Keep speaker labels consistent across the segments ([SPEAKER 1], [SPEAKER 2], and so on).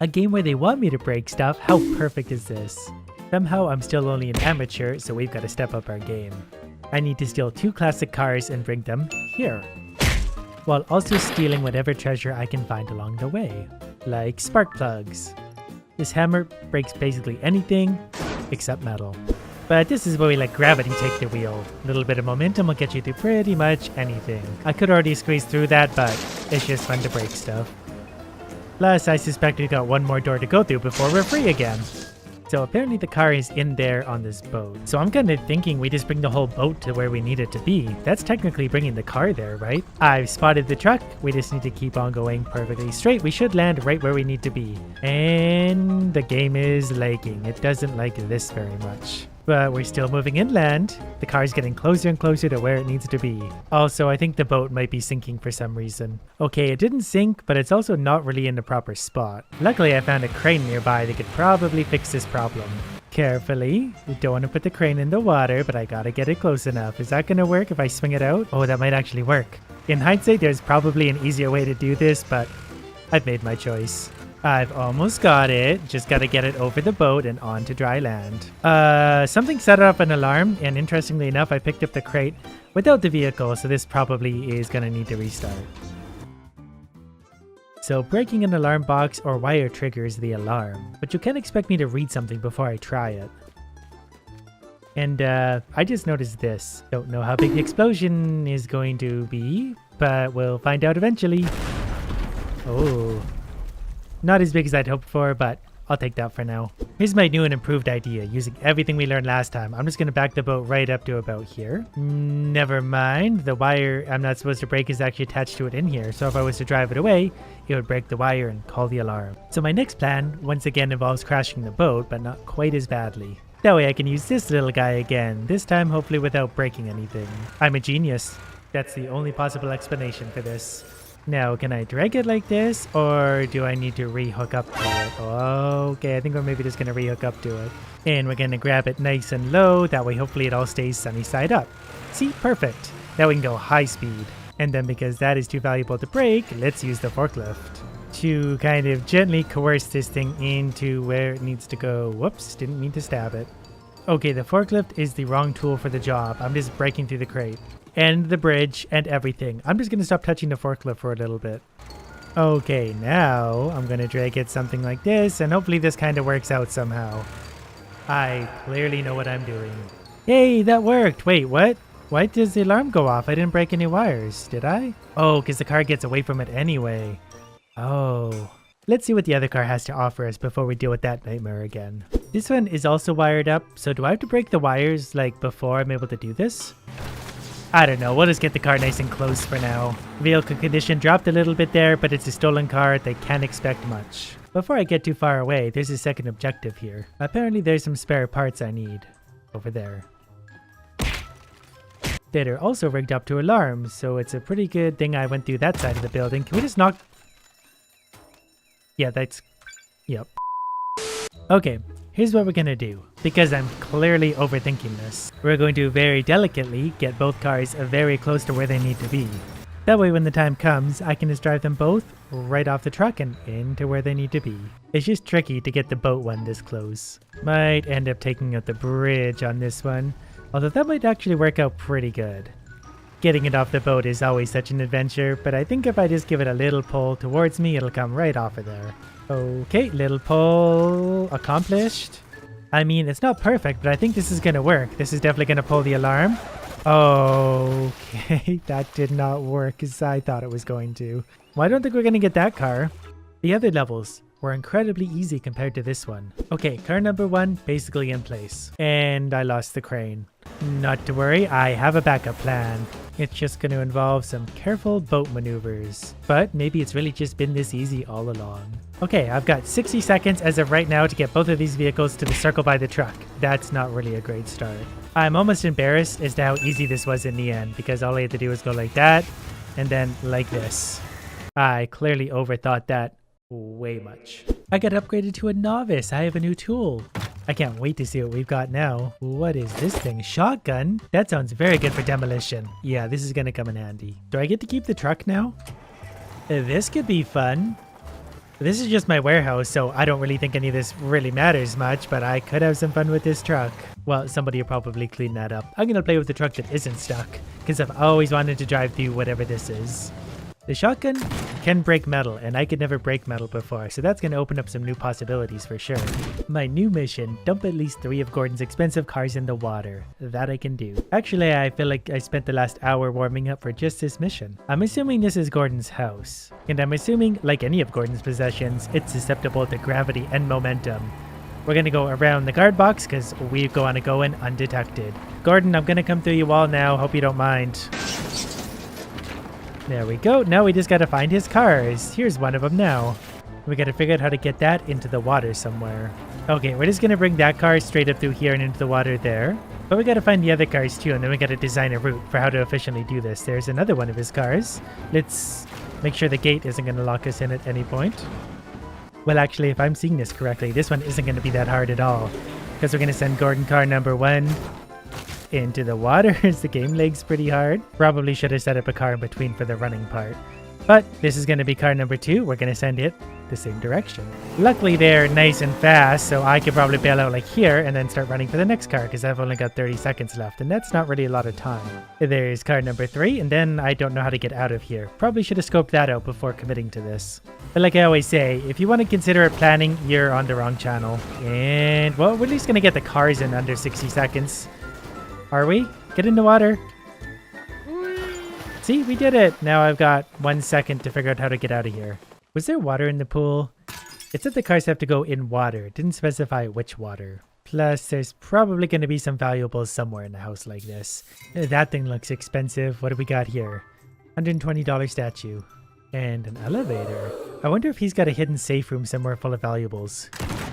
[SPEAKER 1] A game where they want me to break stuff? How perfect is this? Somehow I'm still only an amateur, so we've got to step up our game. I need to steal 2 classic cars and bring them here, while also stealing whatever treasure I can find along the way, like spark plugs. This hammer breaks basically anything except metal. But this is where we let gravity take the wheel. A little bit of momentum will get you through pretty much anything. I could already squeeze through that, but it's just fun to break stuff. Plus, I suspect we've got one more door to go through before we're free again. So apparently the car is in there on this boat. So I'm kind of thinking we just bring the whole boat to where we need it to be. That's technically bringing the car there, right? I've spotted the truck. We just need to keep on going perfectly straight. We should land right where we need to be. And the game is lagging. It doesn't like this very much. But we're still moving inland. The car's getting closer and closer to where it needs to be. Also, I think the boat might be sinking for some reason. Okay, it didn't sink, but it's also not really in the proper spot. Luckily, I found a crane nearby that could probably fix this problem. Carefully. We don't want to put the crane in the water, but I gotta get it close enough. Is that gonna work if I swing it out? Oh, that might actually work. In hindsight, there's probably an easier way to do this, but I've made my choice. I've almost got it. Just gotta get it over the boat and onto dry land. Something set off an alarm, and interestingly enough, I picked up the crate without the vehicle, so this probably is gonna need to restart. So breaking an alarm box or wire triggers the alarm, but you can't expect me to read something before I try it. And I just noticed this. Don't know how big the explosion is going to be, but we'll find out eventually. Oh. Not as big as I'd hoped for, but I'll take that for now. Here's my new and improved idea, using everything we learned last time. I'm just going to back the boat right up to about here. Never mind, the wire I'm not supposed to break is actually attached to it in here, so if I was to drive it away, it would break the wire and call the alarm. So my next plan, once again, involves crashing the boat, but not quite as badly. That way I can use this little guy again, this time hopefully without breaking anything. I'm a genius. That's the only possible explanation for this. Now, can I drag it like this, or do I need to re-hook up to it? Okay, I think we're maybe just going to re-hook up to it. And we're going to grab it nice and low, that way hopefully it all stays sunny side up. See? Perfect. Now we can go high speed. And then because that is too valuable to break, let's use the forklift to kind of gently coerce this thing into where it needs to go. Whoops, didn't mean to stab it. Okay, the forklift is the wrong tool for the job. I'm just breaking through the crate. And the bridge and everything. I'm just going to stop touching the forklift for a little bit. Okay, now I'm going to drag it something like this, and hopefully this kind of works out somehow. I clearly know what I'm doing. Hey, that worked. Wait, what? Why does the alarm go off? I didn't break any wires, did I? Oh, because the car gets away from it anyway. Oh. Let's see what the other car has to offer us before we deal with that nightmare again. This one is also wired up, so do I have to break the wires like before I'm able to do this? I don't know, we'll just get the car nice and close for now. Vehicle condition dropped a little bit there, but it's a stolen car, they can't expect much. Before I get too far away, there's a second objective here. Apparently there's some spare parts I need. Over there. That are also rigged up to alarms, so it's a pretty good thing I went through that side of the building. Can we just knock... Yeah, that's... Yep. Okay. Here's what we're gonna do, because I'm clearly overthinking this. We're going to very delicately get both cars very close to where they need to be. That way when the time comes, I can just drive them both right off the truck and into where they need to be. It's just tricky to get the boat one this close. Might end up taking out the bridge on this one, although that might actually work out pretty good. Getting it off the boat is always such an adventure, but I think if I just give it a little pull towards me, it'll come right off of there. Okay, little pull accomplished. I mean, it's not perfect, but I think this is gonna work. This is definitely gonna pull the alarm. Okay, that did not work as I thought it was going to. Well, I don't think we're gonna get that car. The other levels were incredibly easy compared to this one. Okay, car number 1 basically in place. And I lost the crane. Not to worry, I have a backup plan. It's just going to involve some careful boat maneuvers. But maybe it's really just been this easy all along. Okay, I've got 60 seconds as of right now to get both of these vehicles to the circle by the truck. That's not really a great start. I'm almost embarrassed as to how easy this was in the end, because all I had to do was go like that, and then like this. I clearly overthought that way much. I got upgraded to a novice. I have a new tool. I can't wait to see what we've got now. What is this thing? Shotgun? That sounds very good for demolition. Yeah, this is gonna come in handy. Do I get to keep the truck now? This could be fun. This is just my warehouse, so I don't really think any of this really matters much, but I could have some fun with this truck. Well, somebody will probably clean that up. I'm gonna play with the truck that isn't stuck, because I've always wanted to drive through whatever this is. The shotgun can break metal, and I could never break metal before, so that's going to open up some new possibilities for sure. My new mission, dump at least 3 of Gordon's expensive cars in the water. That I can do. Actually, I feel like I spent the last hour warming up for just this mission. I'm assuming this is Gordon's house, and I'm assuming, like any of Gordon's possessions, it's susceptible to gravity and momentum. We're going to go around the guard box because we go on a go-in undetected. Gordon, I'm going to come through your wall now. Hope you don't mind. There we go. Now we just got to find his cars. Here's one of them now. We got to figure out how to get that into the water somewhere. Okay, we're just going to bring that car straight up through here and into the water there. But we got to find the other cars too, and then we got to design a route for how to efficiently do this. There's another one of his cars. Let's make sure the gate isn't going to lock us in at any point. Well, actually, if I'm seeing this correctly, this one isn't going to be that hard at all. Because we're going to send Gordon car number 1 into the water. The game lag's pretty hard. Probably should have set up a car in between for the running part. But this is going to be car number 2. We're going to send it the same direction. Luckily they're nice and fast, so I could probably bail out like here and then start running for the next car because I've only got 30 seconds left, and that's not really a lot of time. There's car number 3, and then I don't know how to get out of here. Probably should have scoped that out before committing to this. But like I always say, if you want to consider it planning, you're on the wrong channel. And well, we're at least going to get the cars in under 60 seconds. Are we? Get in the water. See, we did it. Now I've got 1 second to figure out how to get out of here. Was there water in the pool? It said the cars have to go in water. It didn't specify which water. Plus, there's probably going to be some valuables somewhere in a house like this. That thing looks expensive. What do we got here? $120 statue. And an elevator. I wonder if he's got a hidden safe room somewhere full of valuables.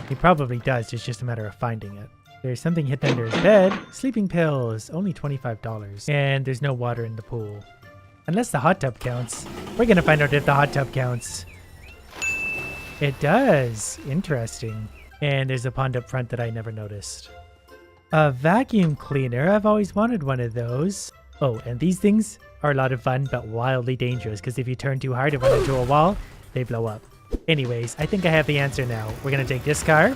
[SPEAKER 1] He probably does. It's just a matter of finding it. There's something hidden under his bed. Sleeping pills. Only $25. And there's no water in the pool. Unless the hot tub counts. We're going to find out if the hot tub counts. It does. Interesting. And there's a pond up front that I never noticed. A vacuum cleaner. I've always wanted one of those. Oh, and these things are a lot of fun, but wildly dangerous, because if you turn too hard and run into a wall, they blow up. Anyways, I think I have the answer now. We're going to take this car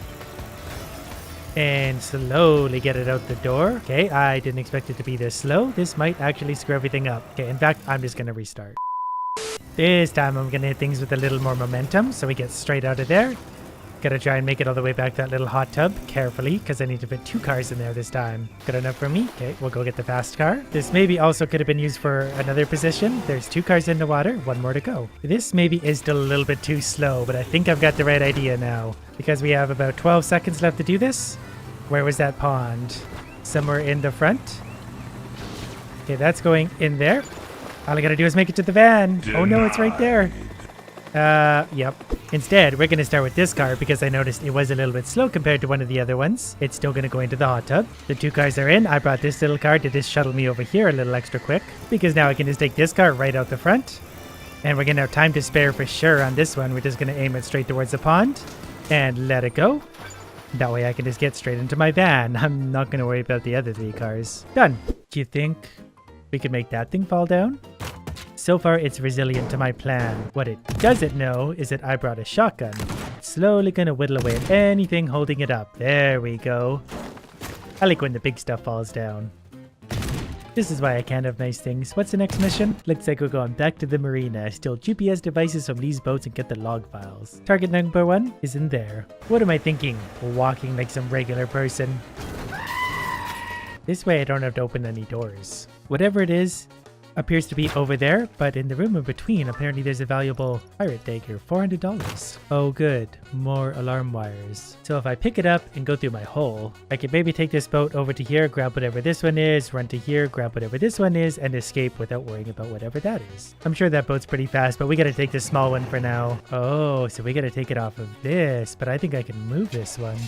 [SPEAKER 1] and slowly get it out the door. Okay, I didn't expect it to be this slow. This might actually screw everything up. Okay, in fact, I'm just going to restart. This time I'm going to hit things with a little more momentum, so we get straight out of there. Gotta try and make it all the way back to that little hot tub carefully, because I need to fit 2 cars in there this time. Good enough for me? Okay, we'll go get the fast car. This maybe also could have been used for another position. There's 2 cars in the water, 1 more to go. This maybe is still a little bit too slow, but I think I've got the right idea now, because we have about 12 seconds left to do this. Where was that pond? Somewhere in the front. Okay, that's going in there. All I gotta do is make it to the van. Oh no, it's right there. Yep. Instead, we're going to start with this car because I noticed it was a little bit slow compared to one of the other ones. It's still going to go into the hot tub. The 2 cars are in. I brought this little car to just shuttle me over here a little extra quick because now I can just take this car right out the front. And we're going to have time to spare for sure on this one. We're just going to aim it straight towards the pond and let it go. That way I can just get straight into my van. I'm not going to worry about the other 3 cars. Done. Do you think we could make that thing fall down? So far, it's resilient to my plan. What it doesn't know is that I brought a shotgun. Slowly gonna whittle away at anything holding it up. There we go. I like when the big stuff falls down. This is why I can't have nice things. What's the next mission? Looks like we're going back to the marina. Steal GPS devices from these boats and get the log files. Target number 1 is in there. What am I thinking? Walking like some regular person. This way I don't have to open any doors. Whatever it is, appears to be over there, but in the room in between, apparently there's a valuable pirate dagger, $400. Oh good, more alarm wires. So if I pick it up and go through my hole, I could maybe take this boat over to here, grab whatever this one is, run to here, grab whatever this one is, and escape without worrying about whatever that is. I'm sure that boat's pretty fast, but we gotta take the small one for now. Oh, so we gotta take it off of this, but I think I can move this one.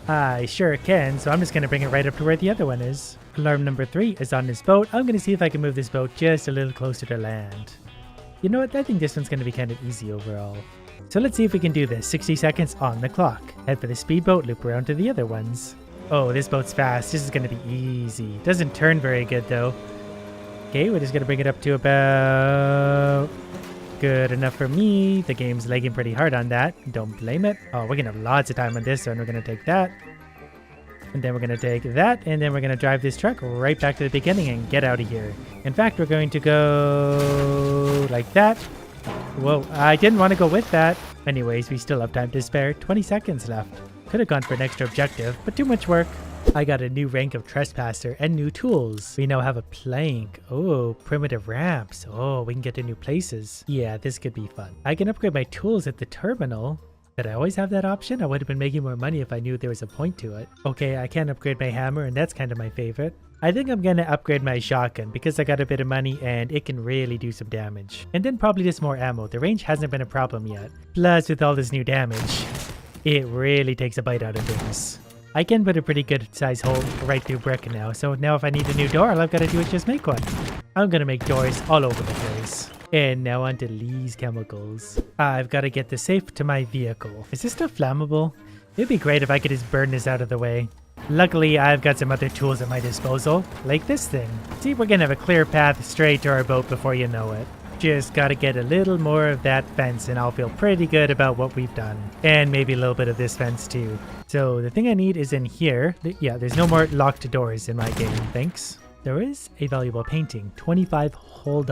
[SPEAKER 1] I sure can, so I'm just gonna bring it right up to where the other one is. Alarm number 3 is on this boat. I'm gonna see if I can move this boat just a little closer to land. You know what? I think this one's gonna be kind of easy overall. So let's see if we can do this. 60 seconds on the clock. Head for the speedboat, loop around to the other ones. Oh, this boat's fast. This is gonna be easy. Doesn't turn very good though. Okay, we're just gonna bring it up to about Good enough for me. The game's lagging pretty hard on that. Don't blame it. Oh, we're gonna have lots of time on this, and we're gonna take that. And then we're gonna take that, and then we're gonna drive this truck right back to the beginning and get out of here. In fact, we're going to go like that. Whoa, I didn't want to go with that. Anyways, we still have time to spare. 20 seconds left. Could have gone for an extra objective, but too much work. I got a new rank of trespasser and new tools. We now have a plank. Oh, primitive ramps. Oh, we can get to new places. Yeah, this could be fun. I can upgrade my tools at the terminal. Did I always have that option? I would have been making more money if I knew there was a point to it. Okay, I can upgrade my hammer, and that's kind of my favorite. I think I'm gonna upgrade my shotgun because I got a bit of money and it can really do some damage. And then probably just more ammo. The range hasn't been a problem yet. Plus, with all this new damage, it really takes a bite out of things. I can put a pretty good size hole right through brick now. So now if I need a new door, all I've got to do is just make one. I'm gonna make doors all over the place. And now onto these chemicals. I've got to get the safe to my vehicle. Is this stuff flammable? It'd be great if I could just burn this out of the way. Luckily, I've got some other tools at my disposal, like this thing. See, we're gonna have a clear path straight to our boat before you know it. Just gotta get a little more of that fence and I'll feel pretty good about what we've done. And maybe a little bit of this fence too. So the thing I need is in here. Yeah, there's no more locked doors in my game, thanks. There is a valuable painting, $25 whole.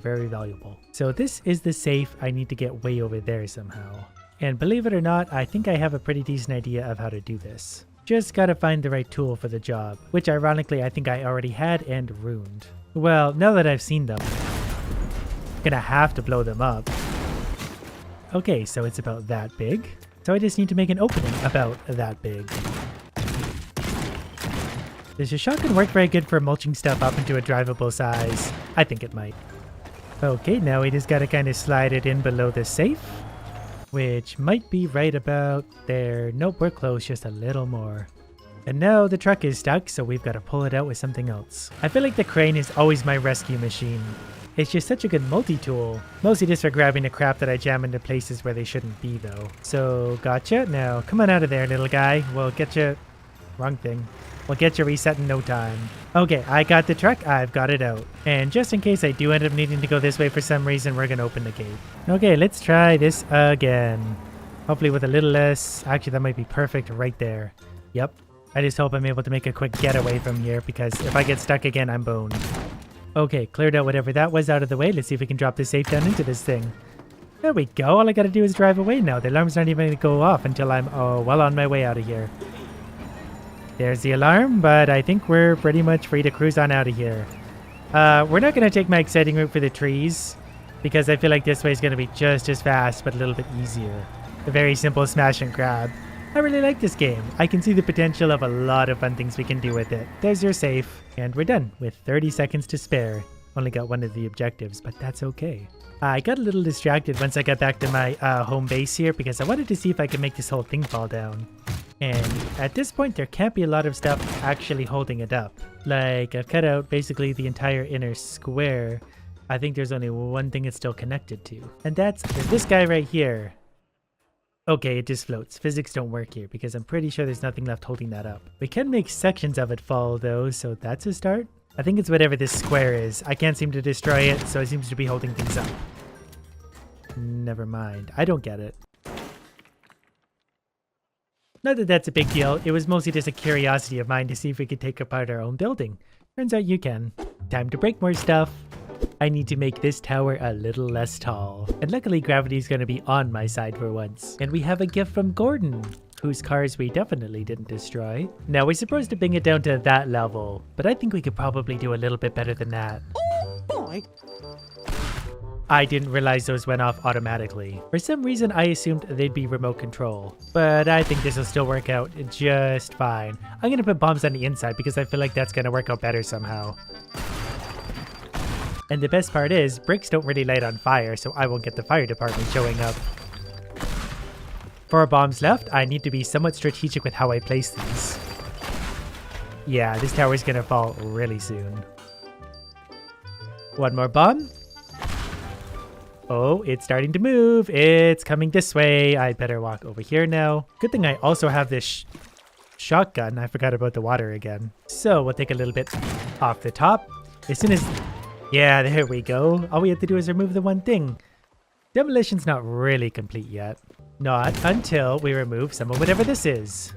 [SPEAKER 1] Very valuable. So this is the safe. I need to get way over there somehow. And believe it or not, I think I have a pretty decent idea of how to do this. Just gotta find the right tool for the job, which ironically I think I already had and ruined. Well, now that I've seen them, I'm gonna have to blow them up. Okay, so it's about that big. So I just need to make an opening about that big. Does your shotgun work very good for mulching stuff up into a drivable size? I think it might. Okay, now we just gotta kind of slide it in below the safe, which might be right about there. Nope, we're close, just a little more. And now the truck is stuck, so we've got to pull it out with something else. I feel like the crane is always my rescue machine. It's just such a good multi-tool. Mostly just for grabbing the crap that I jam into places where they shouldn't be though. So, gotcha. Now, come on out of there, little guy. We'll get you... Wrong thing. We'll get you reset in no time. Okay, I got the truck. I've got it out. And just in case I do end up needing to go this way for some reason, we're going to open the gate. Okay, let's try this again. Hopefully with a little less... Actually, that might be perfect right there. Yep. I just hope I'm able to make a quick getaway from here because if I get stuck again, I'm boned. Okay, cleared out whatever that was out of the way. Let's see if we can drop the safe down into this thing. There we go. All I got to do is drive away now. The alarm's not even going to go off until I'm well on my way out of here. There's the alarm, but I think we're pretty much free to cruise on out of here. We're not going to take my exciting route for the trees because I feel like this way is going to be just as fast, but a little bit easier. A very simple smash and grab. I really like this game. I can see the potential of a lot of fun things we can do with it. There's your safe. And we're done with 30 seconds to spare. Only got one of the objectives, but that's okay. I got a little distracted once I got back to my home base here because I wanted to see if I could make this whole thing fall down. And at this point, there can't be a lot of stuff actually holding it up. Like, I've cut out basically the entire inner square. I think there's only one thing it's still connected to. And that's this guy right here. Okay, it just floats. Physics don't work here because I'm pretty sure there's nothing left holding that up. We can make sections of it fall though, so that's a start. I think it's whatever this square is. I can't seem to destroy it, so it seems to be holding things up. Never mind. I don't get it. Not that that's a big deal. It was mostly just a curiosity of mine to see if we could take apart our own building. Turns out you can. Time to break more stuff. I need to make this tower a little less tall. And luckily gravity is going to be on my side for once. And we have a gift from Gordon, whose cars we definitely didn't destroy. Now we're supposed to bring it down to that level, but I think we could probably do a little bit better than that. Oh boy. I didn't realize those went off automatically. For some reason, I assumed they'd be remote control, but I think this will still work out just fine. I'm gonna put bombs on the inside because I feel like that's gonna work out better somehow. And the best part is, bricks don't really light on fire, so I won't get the fire department showing up. 4 bombs left. I need to be somewhat strategic with how I place these. Yeah, this tower's gonna fall really soon. 1 more bomb. Oh, it's starting to move. It's coming this way. I better walk over here now. Good thing I also have this shotgun. I forgot about the water again. So we'll take a little bit off the top. As soon as... Yeah, there we go. All we have to do is remove the one thing. Demolition's not really complete yet. Not until we remove some of whatever this is.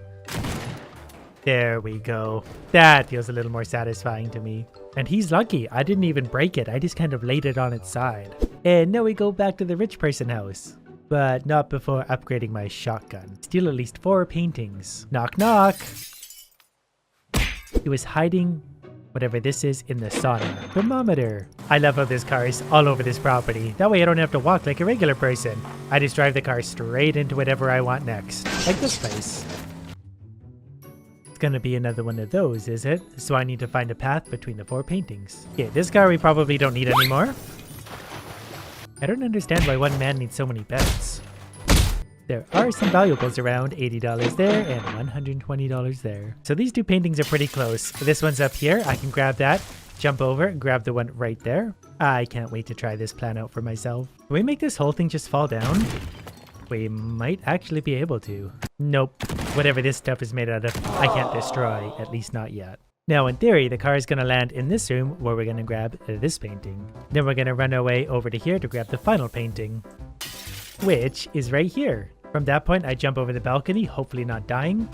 [SPEAKER 1] There we go. That feels a little more satisfying to me. And he's lucky. I didn't even break it. I just kind of laid it on its side. And now we go back to the rich person house. But not before upgrading my shotgun. Steal at least 4 paintings. Knock, knock. He was hiding whatever this is in the sauna. Thermometer. I love how this car is all over this property. That way I don't have to walk like a regular person. I just drive the car straight into whatever I want next. Like this place. It's gonna be another one of those, is it? So I need to find a path between the 4 paintings. Okay, this car we probably don't need anymore. I don't understand why one man needs so many beds. There are some valuables around, $80 there and $120 there. So these 2 paintings are pretty close. This one's up here. I can grab that, jump over, grab the one right there. I can't wait to try this plan out for myself. Can we make this whole thing just fall down? We might actually be able to. Nope. Whatever this stuff is made out of, I can't destroy, at least not yet. Now, in theory, the car is going to land in this room where we're going to grab this painting. Then we're going to run our way over to here to grab the final painting, which is right here. From that point, I jump over the balcony, hopefully not dying,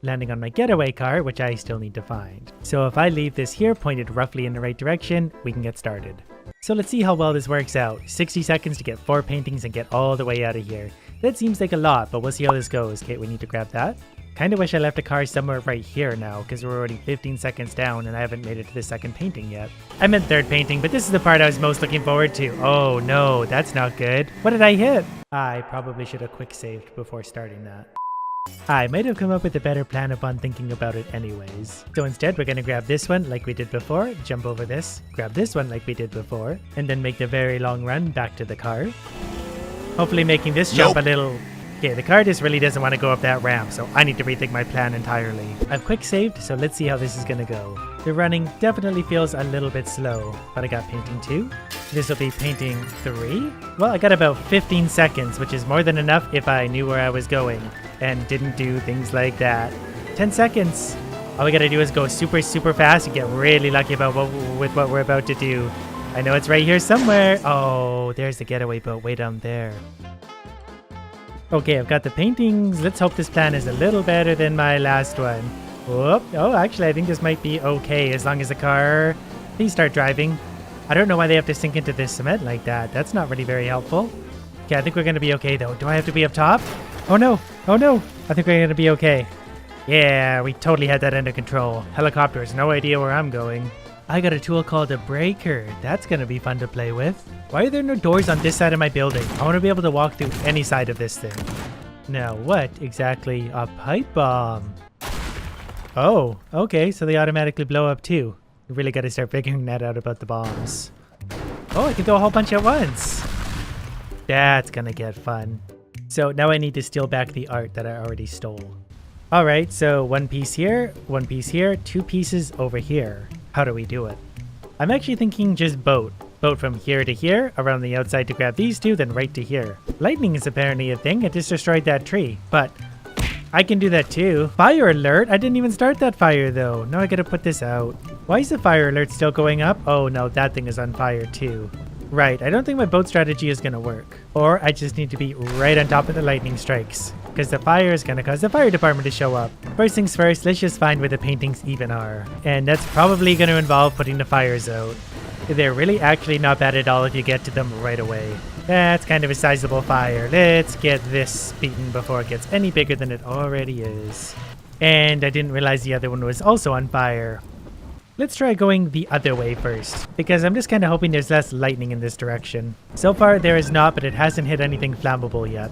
[SPEAKER 1] landing on my getaway car, which I still need to find. So if I leave this here pointed roughly in the right direction, we can get started. So let's see how well this works out. 60 seconds to get 4 paintings and get all the way out of here. That seems like a lot, but we'll see how this goes. Okay, we need to grab that. Kinda wish I left a car somewhere right here now, because we're already 15 seconds down and I haven't made it to the second painting yet. I meant third painting, but this is the part I was most looking forward to. Oh no, that's not good. What did I hit? I probably should have quick saved before starting that. I might have come up with a better plan upon thinking about it anyways. So instead, we're gonna grab this one like we did before, jump over this, grab this one like we did before, and then make the very long run back to the car. Hopefully making this jump a little... Okay, the car just really doesn't want to go up that ramp, so I need to rethink my plan entirely. I've quick saved, so let's see how this is gonna go. The running definitely feels a little bit slow, but I got painting 2. This will be painting 3. Well, I got about 15 seconds, which is more than enough if I knew where I was going and didn't do things like that. 10 seconds. All we gotta do is go super, super fast and get really lucky about with what we're about to do. I know it's right here somewhere. Oh, there's the getaway boat way down there. Okay, I've got the paintings. Let's hope this plan is a little better than my last one. Whoop. Oh, actually, I think this might be okay as long as the car... Please start driving. I don't know why they have to sink into this cement like that. That's not really very helpful. Okay, I think we're going to be okay, though. Do I have to be up top? Oh, no. Oh, no. I think we're going to be okay. Yeah, we totally had that under control. Helicopters, no idea where I'm going. I got a tool called a breaker. That's going to be fun to play with. Why are there no doors on this side of my building? I want to be able to walk through any side of this thing. Now, what exactly? A pipe bomb. Oh, okay, so they automatically blow up too. You really got to start figuring that out about the bombs. Oh, I can throw a whole bunch at once. That's going to get fun. So now I need to steal back the art that I already stole. All right, so 1 piece here, 1 piece here, 2 pieces over here. How do we do it? I'm actually thinking just boat. Boat from here to here, around the outside to grab these 2, then right to here. Lightning is apparently a thing. It just destroyed that tree, but I can do that too. Fire alert! I didn't even start that fire though. Now I gotta put this out. Why is the fire alert still going up? Oh no, that thing is on fire too. Right, I don't think my boat strategy is gonna work. Or I just need to be right on top of the lightning strikes, because the fire is gonna cause the fire department to show up. First things first, let's just find where the paintings even are. And that's probably gonna involve putting the fires out. They're really actually not bad at all if you get to them right away. That's kind of a sizable fire. Let's get this beaten before it gets any bigger than it already is. And I didn't realize the other one was also on fire. Let's try going the other way first, because I'm just kind of hoping there's less lightning in this direction. So far there is not, but it hasn't hit anything flammable yet.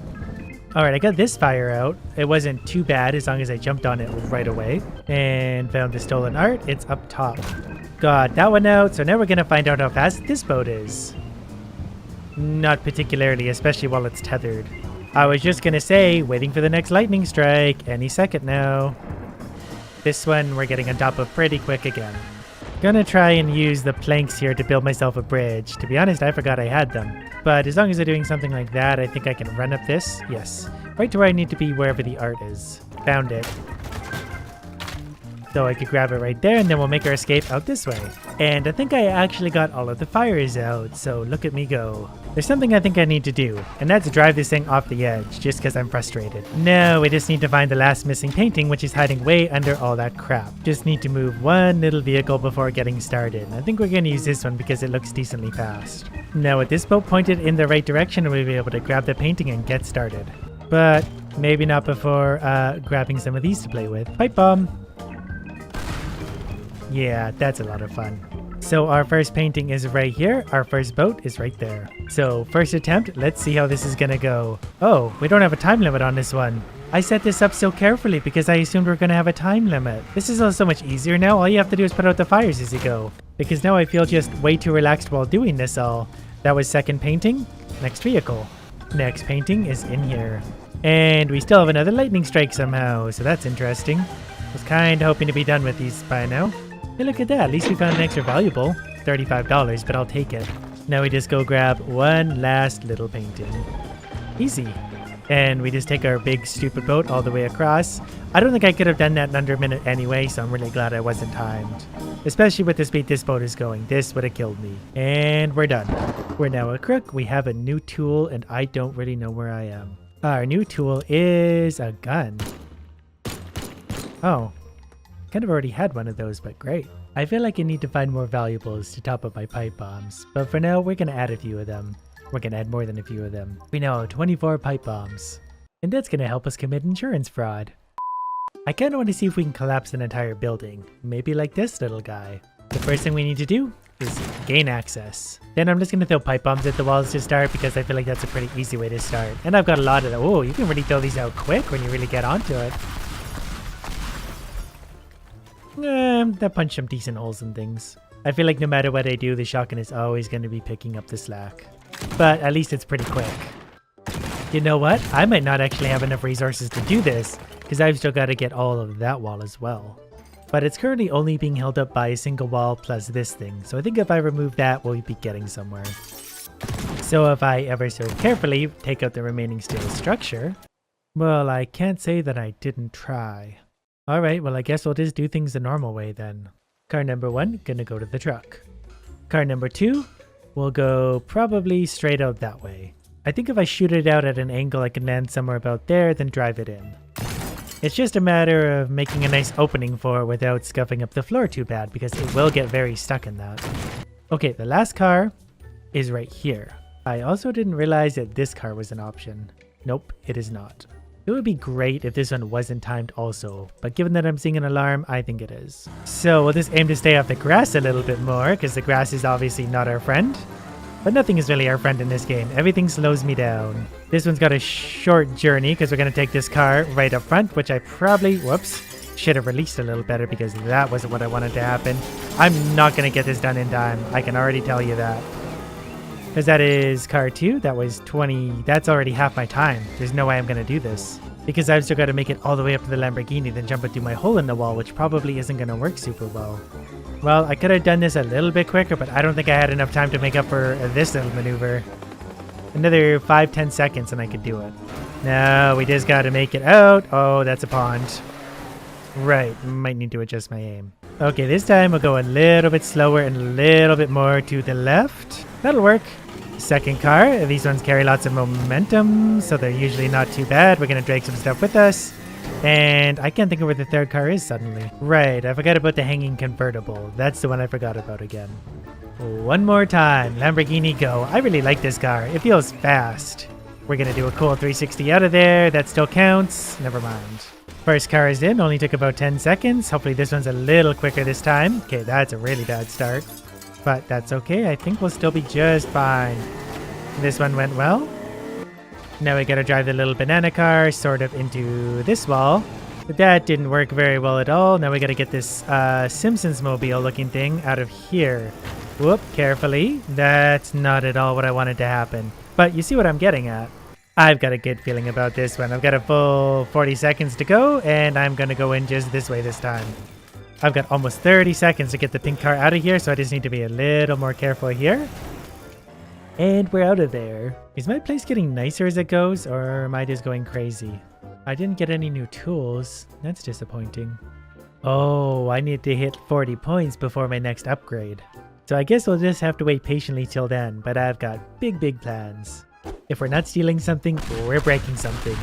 [SPEAKER 1] Alright, I got this fire out. It wasn't too bad as long as I jumped on it right away. And found the stolen art. It's up top. Got that one out, so now we're going to find out how fast this boat is. Not particularly, especially while it's tethered. I was just going to say, waiting for the next lightning strike any second now. This one we're getting on top of pretty quick again. Gonna try and use the planks here to build myself a bridge. To be honest, I forgot I had them. But as long as they're doing something like that, I think I can run up this. Yes. Right to where I need to be, wherever the art is. Found it. So I could grab it right there and then we'll make our escape out this way. And I think I actually got all of the fires out, so look at me go. There's something I think I need to do, and that's drive this thing off the edge, just because I'm frustrated. No, we just need to find the last missing painting, which is hiding way under all that crap. Just need to move one little vehicle before getting started. I think we're going to use this one because it looks decently fast. Now with this boat pointed in the right direction, we'll be able to grab the painting and get started. But maybe not before grabbing some of these to play with. Pipe bomb! Yeah, that's a lot of fun. So our first painting is right here. Our first boat is right there. So first attempt, let's see how this is gonna go. Oh, we don't have a time limit on this one. I set this up so carefully because I assumed we are gonna have a time limit. This is all so much easier now. All you have to do is put out the fires as you go. Because now I feel just way too relaxed while doing this all. That was second painting. Next vehicle. Next painting is in here. And we still have another lightning strike somehow, so that's interesting. Was kind of hoping to be done with these by now. Hey, look at that. At least we found an extra valuable. $35, but I'll take it. Now we just go grab one last little painting. Easy. And we just take our big stupid boat all the way across. I don't think I could have done that in under a minute anyway, so I'm really glad I wasn't timed. Especially with the speed this boat is going. This would have killed me. And we're done. We're now a crook. We have a new tool, and I don't really know where I am. Our new tool is a gun. Oh. Kind of already had one of those, but great. I feel like I need to find more valuables to top up my pipe bombs, but for now we're going to add a few of them. We're going to add more than a few of them. We now have 24 pipe bombs, and that's going to help us commit insurance fraud. I kind of want to see if we can collapse an entire building, maybe like this little guy. The first thing we need to do is gain access. Then I'm just going to throw pipe bombs at the walls to start because I feel like that's a pretty easy way to start. And I've got a lot of them. Oh, you can really throw these out quick when you really get onto it. That punched some decent holes in things. I feel like no matter what I do, the shotgun is always going to be picking up the slack. But at least it's pretty quick. You know what? I might not actually have enough resources to do this, because I've still got to get all of that wall as well. But it's currently only being held up by a single wall plus this thing, so I think if I remove that, we'll be getting somewhere. So if I ever so carefully take out the remaining steel structure, well, I can't say that I didn't try. Alright, well I guess we'll just do things the normal way then. Car number 1, gonna go to the truck. Car number 2, we'll go probably straight out that way. I think if I shoot it out at an angle I can land somewhere about there, then drive it in. It's just a matter of making a nice opening for it without scuffing up the floor too bad, because it will get very stuck in that. Okay, the last car is right here. I also didn't realize that this car was an option. Nope, it is not. It would be great if this one wasn't timed also, but given that I'm seeing an alarm, I think it is. So we'll just aim to stay off the grass a little bit more, because the grass is obviously not our friend. But nothing is really our friend in this game. Everything slows me down. This one's got a short journey, because we're going to take this car right up front, which I probably, whoops, should have released a little better, because that wasn't what I wanted to happen. I'm not going to get this done in time. I can already tell you that. Because that is car 2, that was 20, that's already half my time. There's no way I'm going to do this. Because I've still got to make it all the way up to the Lamborghini, then jump it through my hole in the wall, which probably isn't going to work super well. Well, I could have done this a little bit quicker, but I don't think I had enough time to make up for this little maneuver. Another 5-10 seconds and I could do it. No, we just got to make it out. Oh, that's a pond. Right, might need to adjust my aim. Okay, this time we'll go a little bit slower and a little bit more to the left. That'll work. Second car. These ones carry lots of momentum, so they're usually not too bad. We're going to drag some stuff with us. And I can't think of where the third car is suddenly. Right, I forgot about the hanging convertible. That's the one I forgot about again. One more time. Lamborghini go. I really like this car. It feels fast. We're going to do a cool 360 out of there. That still counts. Never mind. First car is in. Only took about 10 seconds. Hopefully this one's a little quicker this time. Okay, that's a really bad start. But that's okay. I think we'll still be just fine. This one went well. Now we gotta drive the little banana car sort of into this wall. But that didn't work very well at all. Now we gotta get this Simpsons mobile looking thing out of here. Whoop, carefully. That's not at all what I wanted to happen. But you see what I'm getting at. I've got a good feeling about this one. I've got a full 40 seconds to go, and I'm gonna go in just this way this time. I've got almost 30 seconds to get the pink car out of here, so I just need to be a little more careful here. And we're out of there. Is my place getting nicer as it goes, or am I just going crazy? I didn't get any new tools. That's disappointing. Oh, I need to hit 40 points before my next upgrade. So I guess we'll just have to wait patiently till then, but I've got big plans. If we're not stealing something, we're breaking something.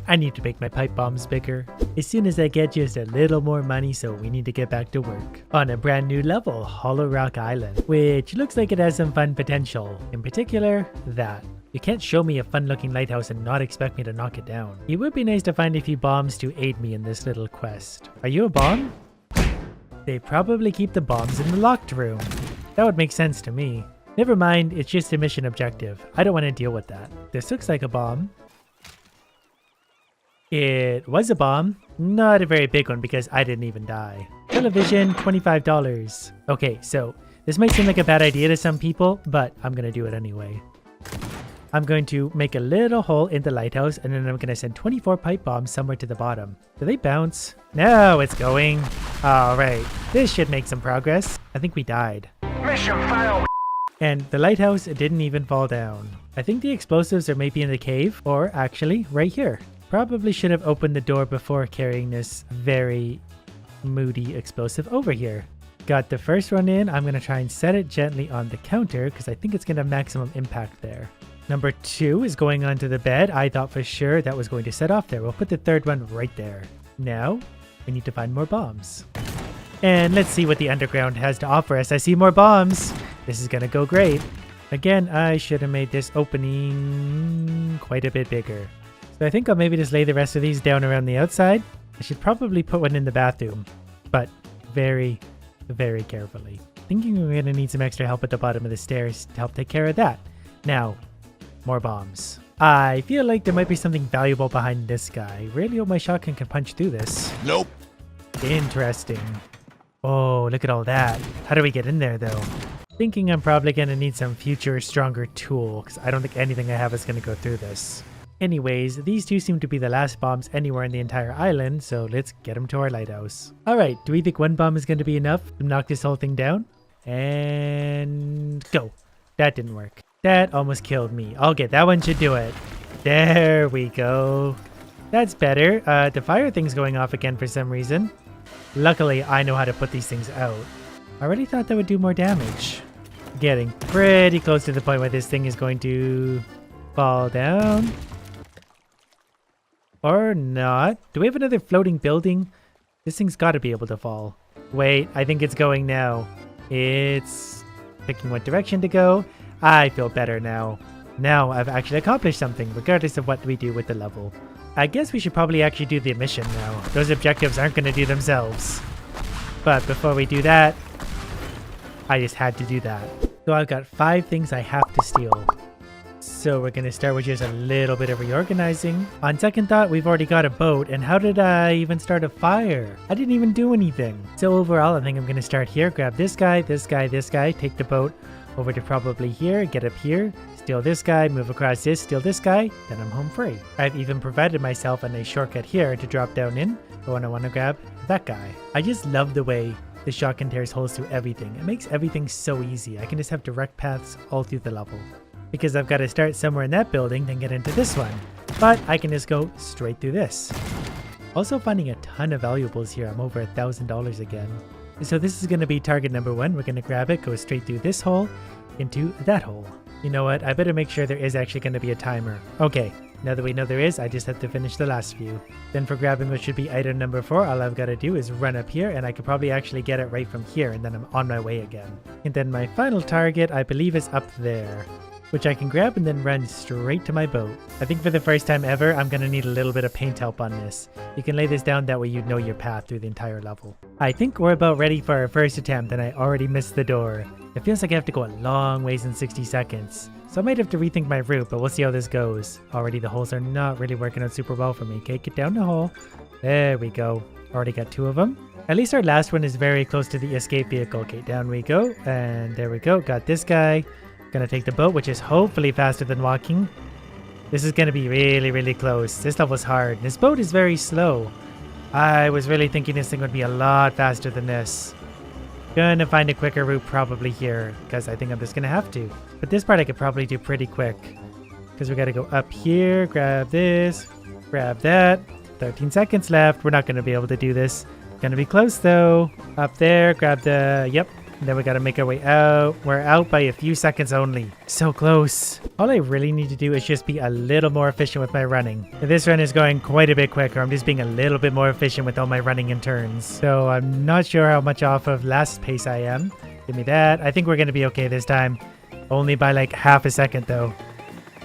[SPEAKER 1] I need to make my pipe bombs bigger. As soon as I get just a little more money, so we need to get back to work. On a brand new level, Hollow Rock Island, which looks like it has some fun potential. In particular, that. You can't show me a fun looking lighthouse and not expect me to knock it down. It would be nice to find a few bombs to aid me in this little quest. Are you a bomb? They probably keep the bombs in the locked room. That would make sense to me. Never mind, it's just a mission objective. I don't want to deal with that. This looks like a bomb. It was a bomb. Not a very big one because I didn't even die. Television, $25. Okay, so this might seem like a bad idea to some people, but I'm going to do it anyway. I'm going to make a little hole in the lighthouse and then I'm going to send 24 pipe bombs somewhere to the bottom. Do they bounce? No, it's going. Alright, this should make some progress. I think we died. Mission failed. And the lighthouse didn't even fall down. I think the explosives are maybe in the cave, or actually right here. Probably should have opened the door before carrying this very moody explosive over here. Got the first one in. I'm going to try and set it gently on the counter because I think it's going to have maximum impact there. Number 2 is going onto the bed. I thought for sure that was going to set off there. We'll put the third one right there. Now, we need to find more bombs. And let's see what the underground has to offer us. I see more bombs. This is going to go great. Again, I should have made this opening quite a bit bigger. So I think I'll maybe just lay the rest of these down around the outside. I should probably put one in the bathroom, but very carefully. Thinking we're going to need some extra help at the bottom of the stairs to help take care of that. Now, more bombs. I feel like there might be something valuable behind this guy. Really hope my shotgun can punch through this.
[SPEAKER 2] Nope.
[SPEAKER 1] Interesting. Oh, look at all that. How do we get in there though? Thinking I'm probably going to need some future stronger tool because I don't think anything I have is going to go through this. Anyways, these two seem to be the last bombs anywhere in the entire island, so let's get them to our lighthouse. Alright, do we think one bomb is going to be enough to knock this whole thing down? And go. That didn't work. That almost killed me. Okay, that one should do it. There we go. That's better. The fire thing's going off again for some reason. Luckily, I know how to put these things out. I already thought that would do more damage. Getting pretty close to the point where this thing is going to fall down. Or not. Do we have another floating building? This thing's got to be able to fall. Wait, I think it's going now. It's picking what direction to go. I feel better now. Now I've actually accomplished something, regardless of what we do with the level. I guess we should probably actually do the mission now. Those objectives aren't going to do themselves. But before we do that, I just had to do that. So I've got 5 things I have to steal. So we're going to start with just a little bit of reorganizing. On second thought, we've already got a boat, and how did I even start a fire? I didn't even do anything. So overall, I think I'm going to start here, grab this guy, this guy, this guy, take the boat over to probably here, get up here, steal this guy, move across this, steal this guy, then I'm home free. I've even provided myself a nice shortcut here to drop down in, but when I want to grab that guy. I just love the way the shotgun tears holes through everything. It makes everything so easy. I can just have direct paths all through the level. Because I've got to start somewhere in that building, then get into this one. But I can just go straight through this. Also finding a ton of valuables here. I'm over $1,000 again. So this is going to be target number 1. We're going to grab it, go straight through this hole, into that hole. You know what? I better make sure there is actually going to be a timer. Okay, now that we know there is, I just have to finish the last few. Then for grabbing what should be item number 4, all I've got to do is run up here, and I could probably actually get it right from here, and then I'm on my way again. And then my final target, I believe, is up there, which I can grab and then run straight to my boat. I think for the first time ever, I'm going to need a little bit of paint help on this. You can lay this down, that way you know your path through the entire level. I think we're about ready for our first attempt, and I already missed the door. It feels like I have to go a long ways in 60 seconds. So I might have to rethink my route, but we'll see how this goes. Already the holes are not really working out super well for me. Okay, get down the hole. There we go. Already got 2 of them. At least our last one is very close to the escape vehicle. Okay, down we go. And there we go. Got this guy. Gonna take the boat, which is hopefully faster than walking. This is gonna be really close. This level's hard. This boat is very slow. I was really thinking this thing would be a lot faster than this. Gonna find a quicker route probably here, because I think I'm just gonna have to. But this part I could probably do pretty quick, because we gotta go up here, grab this, grab that. 13 seconds left. We're not gonna be able to do this. Gonna be close though. Up there, grab the, yep. Then we gotta make our way out. We're out by a few seconds only. So close. All I really need to do is just be a little more efficient with my running. This run is going quite a bit quicker. I'm just being a little bit more efficient with all my running and turns. So I'm not sure how much off of last pace I am. Give me that. I think we're gonna be okay this time. Only by like half a second though.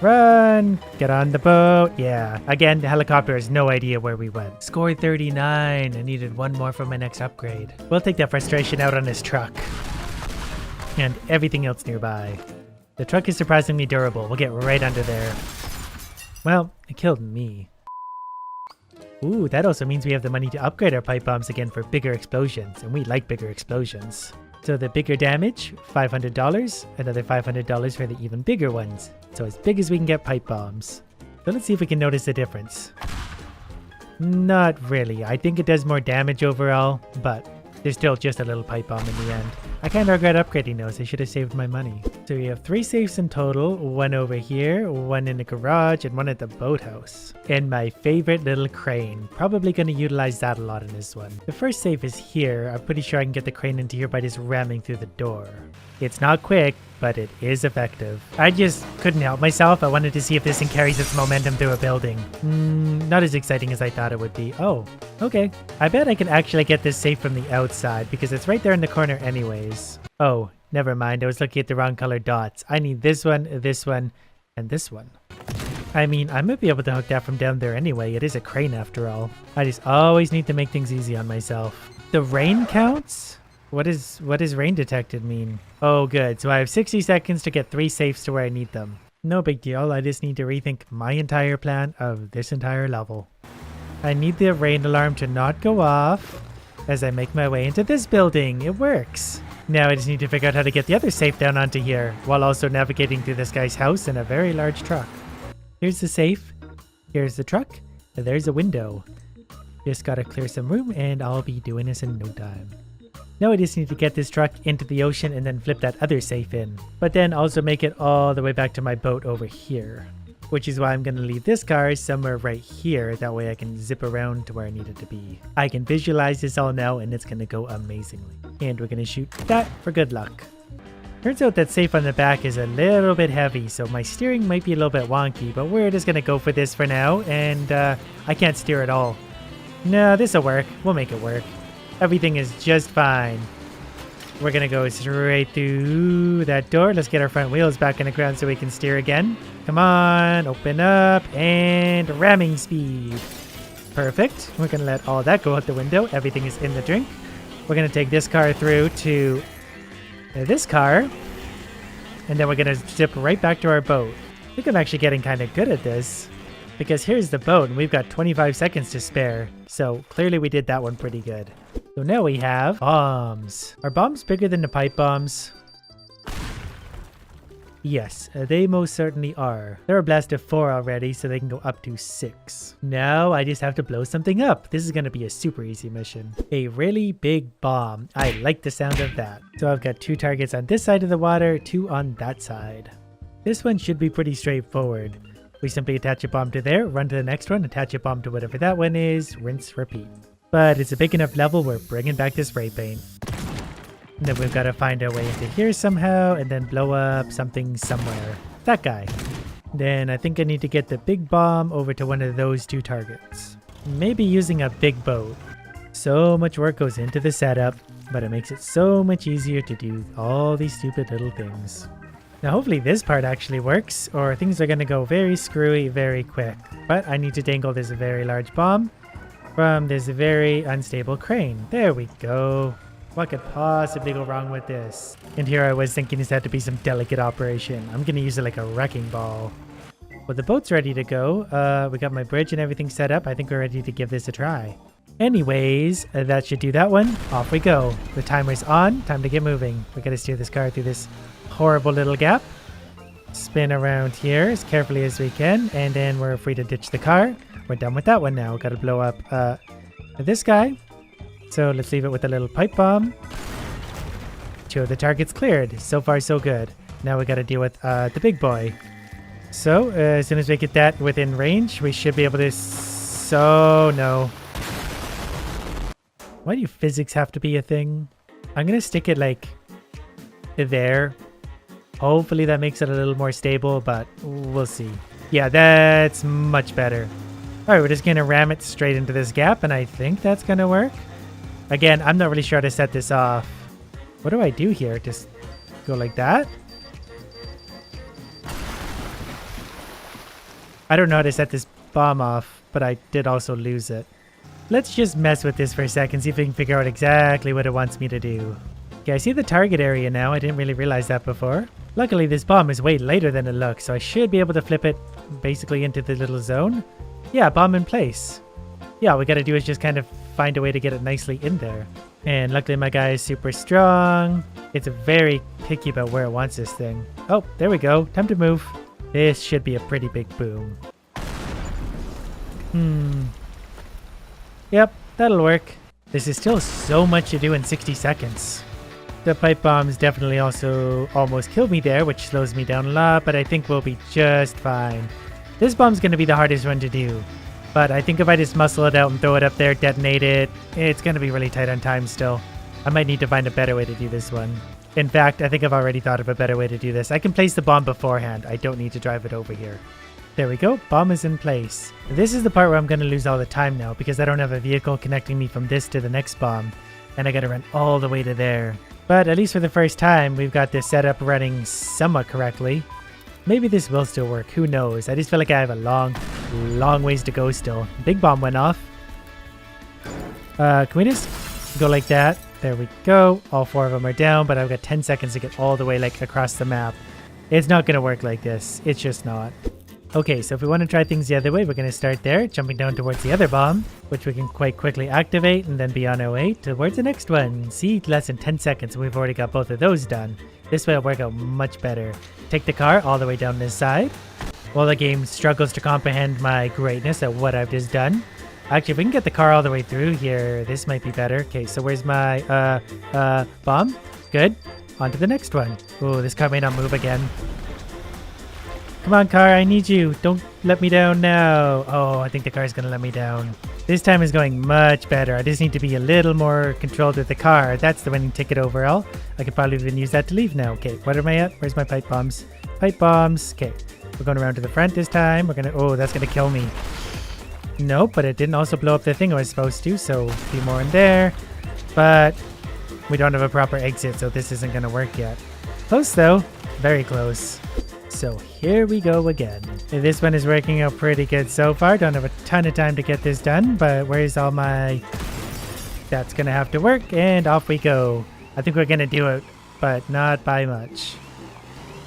[SPEAKER 1] Run! Get on the boat. Yeah. Again, the helicopter has no idea where we went. Score 39. I needed one more for my next upgrade. We'll take that frustration out on this truck. And everything else nearby. The truck is surprisingly durable. We'll get right under there. Well, it killed me. Ooh, that also means we have the money to upgrade our pipe bombs again for bigger explosions. And we like bigger explosions. So the bigger damage, $500. Another $500 for the even bigger ones. So as big as we can get pipe bombs. So let's see if we can notice the difference. Not really. I think it does more damage overall, but there's still just a little pipe bomb in the end. I kind of regret upgrading those. I should have saved my money. So we have 3 safes in total. 1 over here, 1 in the garage, and 1 at the boathouse. And my favorite little crane. Probably going to utilize that a lot in this one. The first safe is here. I'm pretty sure I can get the crane into here by just ramming through the door. It's not quick, but it is effective. I just couldn't help myself. I wanted to see if this thing carries its momentum through a building. Not as exciting as I thought it would be. Oh, okay. I bet I can actually get this safe from the outside because it's right there in the corner anyways. Oh, never mind. I was looking at the wrong color dots. I need this one, and this one. I mean, I might be able to hook that from down there anyway. It is a crane after all. I just always need to make things easy on myself. The rain counts? What does rain detected mean? Oh, good. So I have 60 seconds to get 3 safes to where I need them. No big deal. I just need to rethink my entire plan of this entire level. I need the rain alarm to not go off as I make my way into this building. It works. Now I just need to figure out how to get the other safe down onto here while also navigating through this guy's house in a very large truck. Here's the safe. Here's the truck. And there's a window. Just gotta clear some room and I'll be doing this in no time. Now I just need to get this truck into the ocean and then flip that other safe in. But then also make it all the way back to my boat over here. Which is why I'm going to leave this car somewhere right here. That way I can zip around to where I need it to be. I can visualize this all now and it's going to go amazingly. And we're going to shoot that for good luck. Turns out that safe on the back is a little bit heavy, so my steering might be a little bit wonky. But we're just going to go for this for now. And I can't steer at all. No, this'll work. We'll make it work. Everything is just fine. We're gonna go straight through that door. Let's get our front wheels back in the ground so we can steer again. Come on, open up, and ramming speed. Perfect. We're gonna let all that go out the window. Everything is in the drink. We're gonna take this car through to this car. And then we're gonna zip right back to our boat. I think I'm actually getting kind of good at this. Because here's the boat, and we've got 25 seconds to spare. So clearly we did that one pretty good. So now we have bombs. Are bombs bigger than the pipe bombs? Yes, they most certainly are. They're a blast of 4 already, so they can go up to 6. Now I just have to blow something up. This is going to be a super easy mission. A really big bomb. I like the sound of that. So I've got 2 targets on this side of the water, 2 on that side. This one should be pretty straightforward. We simply attach a bomb to there, run to the next one, attach a bomb to whatever that one is, rinse, repeat. But it's a big enough level, we're bringing back this spray paint. And then we've got to find our way into here somehow, and then blow up something somewhere. That guy. Then I think I need to get the big bomb over to one of those 2 targets. Maybe using a big boat. So much work goes into the setup, but it makes it so much easier to do all these stupid little things. Now hopefully this part actually works, or things are going to go very screwy very quick. But I need to dangle this very large bomb from this very unstable crane. There we go. What could possibly go wrong with this? And here I was thinking this had to be some delicate operation. I'm going to use it like a wrecking ball. Well, the boat's ready to go. We got my bridge and everything set up. I think we're ready to give this a try. Anyways, that should do that one. Off we go. The timer's on. Time to get moving. We got to steer this car through this horrible little gap. Spin around here as carefully as we can, and then we're free to ditch the car. We're done with that one now. Got to blow up this guy. So let's leave it with a little pipe bomb. 2 of the targets cleared. So far so good. Now we got to deal with the big boy. So as soon as we get that within range, we should be able to... So no. Why do physics have to be a thing? I'm gonna stick it like there. Hopefully that makes it a little more stable, but we'll see. Yeah, that's much better. All right, we're just gonna ram it straight into this gap, and I think that's gonna work. Again, I'm not really sure how to set this off. What do I do here? Just go like that? I don't know how to set this bomb off, but I did also lose it. Let's just mess with this for a second, see if we can figure out exactly what it wants me to do. Okay, I see the target area now. I didn't really realize that before. Luckily, this bomb is way lighter than it looks, so I should be able to flip it basically into the little zone. Yeah, bomb in place. Yeah, all we gotta do is just kind of find a way to get it nicely in there. And luckily my guy is super strong. It's very picky about where it wants this thing. Oh, there we go. Time to move. This should be a pretty big boom. Yep, that'll work. This is still so much to do in 60 seconds. The pipe bombs definitely also almost killed me there, which slows me down a lot, but I think we'll be just fine. This bomb's going to be the hardest one to do, but I think if I just muscle it out and throw it up there, detonate it, it's going to be really tight on time still. I might need to find a better way to do this one. In fact, I think I've already thought of a better way to do this. I can place the bomb beforehand. I don't need to drive it over here. There we go. Bomb is in place. This is the part where I'm going to lose all the time now because I don't have a vehicle connecting me from this to the next bomb, and I got to run all the way to there. But at least for the first time, we've got this setup running somewhat correctly. Maybe this will still work. Who knows? I just feel like I have a long ways to go still. Big bomb went off. Can we just go like that? There we go. All 4 of them are down, but I've got 10 seconds to get all the way like across the map. It's not going to work like this. It's just not. Okay, so if we want to try things the other way, we're going to start there, jumping down towards the other bomb, which we can quite quickly activate, and then be on our way towards the next one. See, less than 10 seconds, and we've already got both of those done. This way it'll work out much better. Take the car all the way down this side, while the game struggles to comprehend my greatness at what I've just done. Actually, if we can get the car all the way through here, this might be better. Okay, so where's my, bomb? Good. On to the next one. Oh, this car may not move again. Come on, car, I need you. Don't let me down now. Oh, I think the car's gonna let me down. This time is going much better. I just need to be a little more controlled with the car. That's the winning ticket overall. I could probably even use that to leave now. Okay, what am I at? Where's my pipe bombs? Pipe bombs. Okay, we're going around to the front this time. We're gonna, oh, that's gonna kill me. Nope, but it didn't also blow up the thing I was supposed to, so a few more in there. But we don't have a proper exit, so this isn't gonna work yet. Close though, very close. So here we go again. This one is working out pretty good so far. Don't have a ton of time to get this done, but where's all my... That's gonna have to work, and off we go. I think we're gonna do it, but not by much.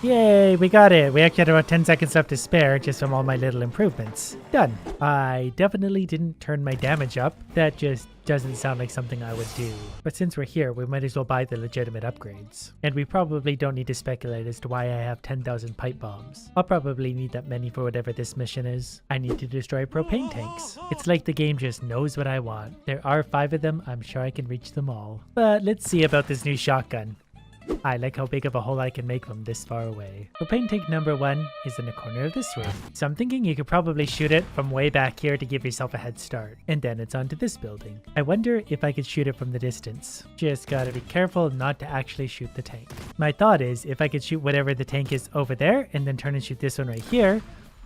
[SPEAKER 1] Yay, we got it. We actually had about 10 seconds left to spare just from all my little improvements. Done. I definitely didn't turn my damage up. That just doesn't sound like something I would do. But since we're here, we might as well buy the legitimate upgrades. And we probably don't need to speculate as to why I have 10,000 pipe bombs. I'll probably need that many for whatever this mission is. I need to destroy propane tanks. It's like the game just knows what I want. There are 5 of them. I'm sure I can reach them all. But let's see about this new shotgun. I like how big of a hole I can make from this far away. Propane tank number 1 is in the corner of this room. So I'm thinking you could probably shoot it from way back here to give yourself a head start. And then it's onto this building. I wonder if I could shoot it from the distance. Just gotta be careful not to actually shoot the tank. My thought is if I could shoot whatever the tank is over there and then turn and shoot this one right here,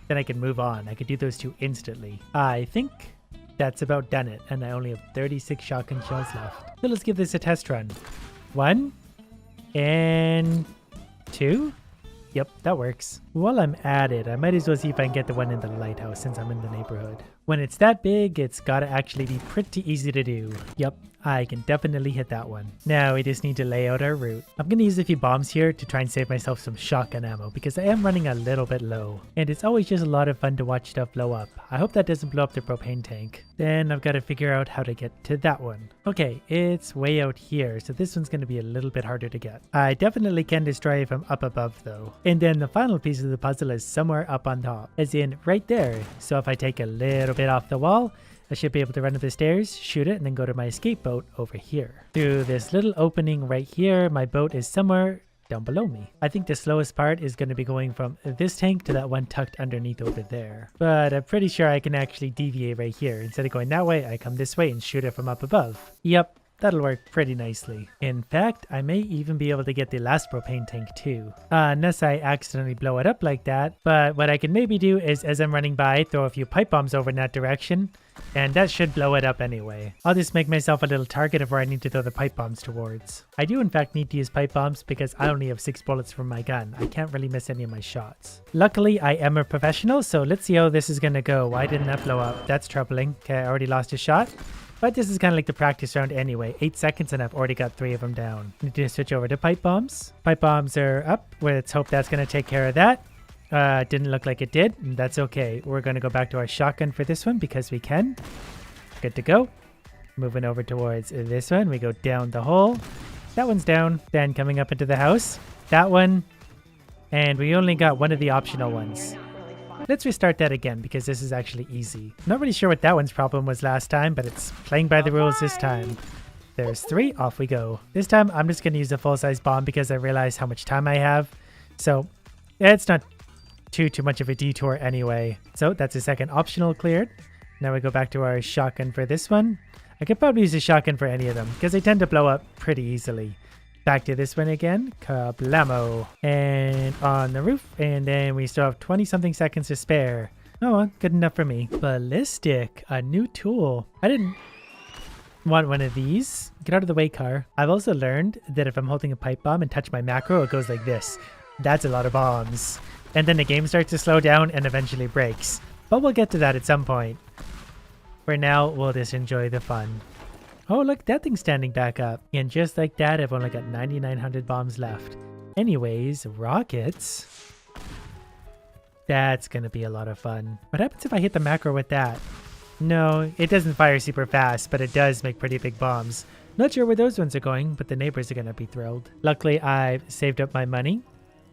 [SPEAKER 1] then I can move on. I could do those 2 instantly. I think that's about done it. And I only have 36 shotgun shells left. So let's give this a test run. 1. And 2? Yep, that works. While I'm at it, I might as well see if I can get the one in the lighthouse since I'm in the neighborhood. When it's that big, it's gotta actually be pretty easy to do. Yep, I can definitely hit that one. Now we just need to lay out our route. I'm gonna use a few bombs here to try and save myself some shotgun ammo because I am running a little bit low. And it's always just a lot of fun to watch stuff blow up. I hope that doesn't blow up the propane tank. Then I've got to figure out how to get to that one. Okay, it's way out here, so this one's gonna be a little bit harder to get. I definitely can destroy it from up above though. And then the final piece of the puzzle is somewhere up on top, as in right there. So if I take a little bit off the wall, I should be able to run up the stairs, shoot it, and then go to my escape boat over here. Through this little opening right here, my boat is somewhere down below me. I think the slowest part is going to be going from this tank to that one tucked underneath over there. But I'm pretty sure I can actually deviate right here. Instead of going that way, I come this way and shoot it from up above. Yep, that'll work pretty nicely. In fact, I may even be able to get the last propane tank too. Unless I accidentally blow it up like that. But what I can maybe do is, as I'm running by, throw a few pipe bombs over in that direction. And that should blow it up anyway. I'll just make myself a little target of where I need to throw the pipe bombs towards. I do in fact need to use pipe bombs because I only have 6 bullets from my gun. I can't really miss any of my shots. Luckily, I am a professional, so let's see how this is gonna go. Why didn't that blow up? That's troubling. Okay, I already lost a shot. But this is kind of like the practice round anyway. 8 seconds and I've already got 3 of them down. Need to switch over to pipe bombs. Pipe bombs are up. Let's hope that's gonna take care of that. Didn't look like it did. That's okay. We're going to go back to our shotgun for this one because we can. Good to go. Moving over towards this one. We go down the hole. That one's down. Then coming up into the house. That one. And we only got one of the optional ones. Let's restart that again because this is actually easy. Not really sure what that one's problem was last time, but it's playing by the rules this time. There's 3. Off we go. This time I'm just going to use a full-size bomb because I realize how much time I have. So it's not too much of a detour anyway. So that's a second optional cleared. Now we go back to our shotgun for this one. I could probably use a shotgun for any of them because they tend to blow up pretty easily. Back to this one again. Kablamo. And on the roof. And then we still have 20 something seconds to spare. Oh well, good enough for me. Ballistic, a new tool. I didn't want one of these. Get out of the way, car. I've also learned that if I'm holding a pipe bomb and touch my macro, it goes like this. That's a lot of bombs. And then the game starts to slow down and eventually breaks. But we'll get to that at some point. For now, we'll just enjoy the fun. Oh, look, that thing's standing back up. And just like that, I've only got 9,900 bombs left. Anyways, rockets. That's gonna be a lot of fun. What happens if I hit the macro with that? No, it doesn't fire super fast, but it does make pretty big bombs. Not sure where those ones are going, but the neighbors are gonna be thrilled. Luckily, I've saved up my money.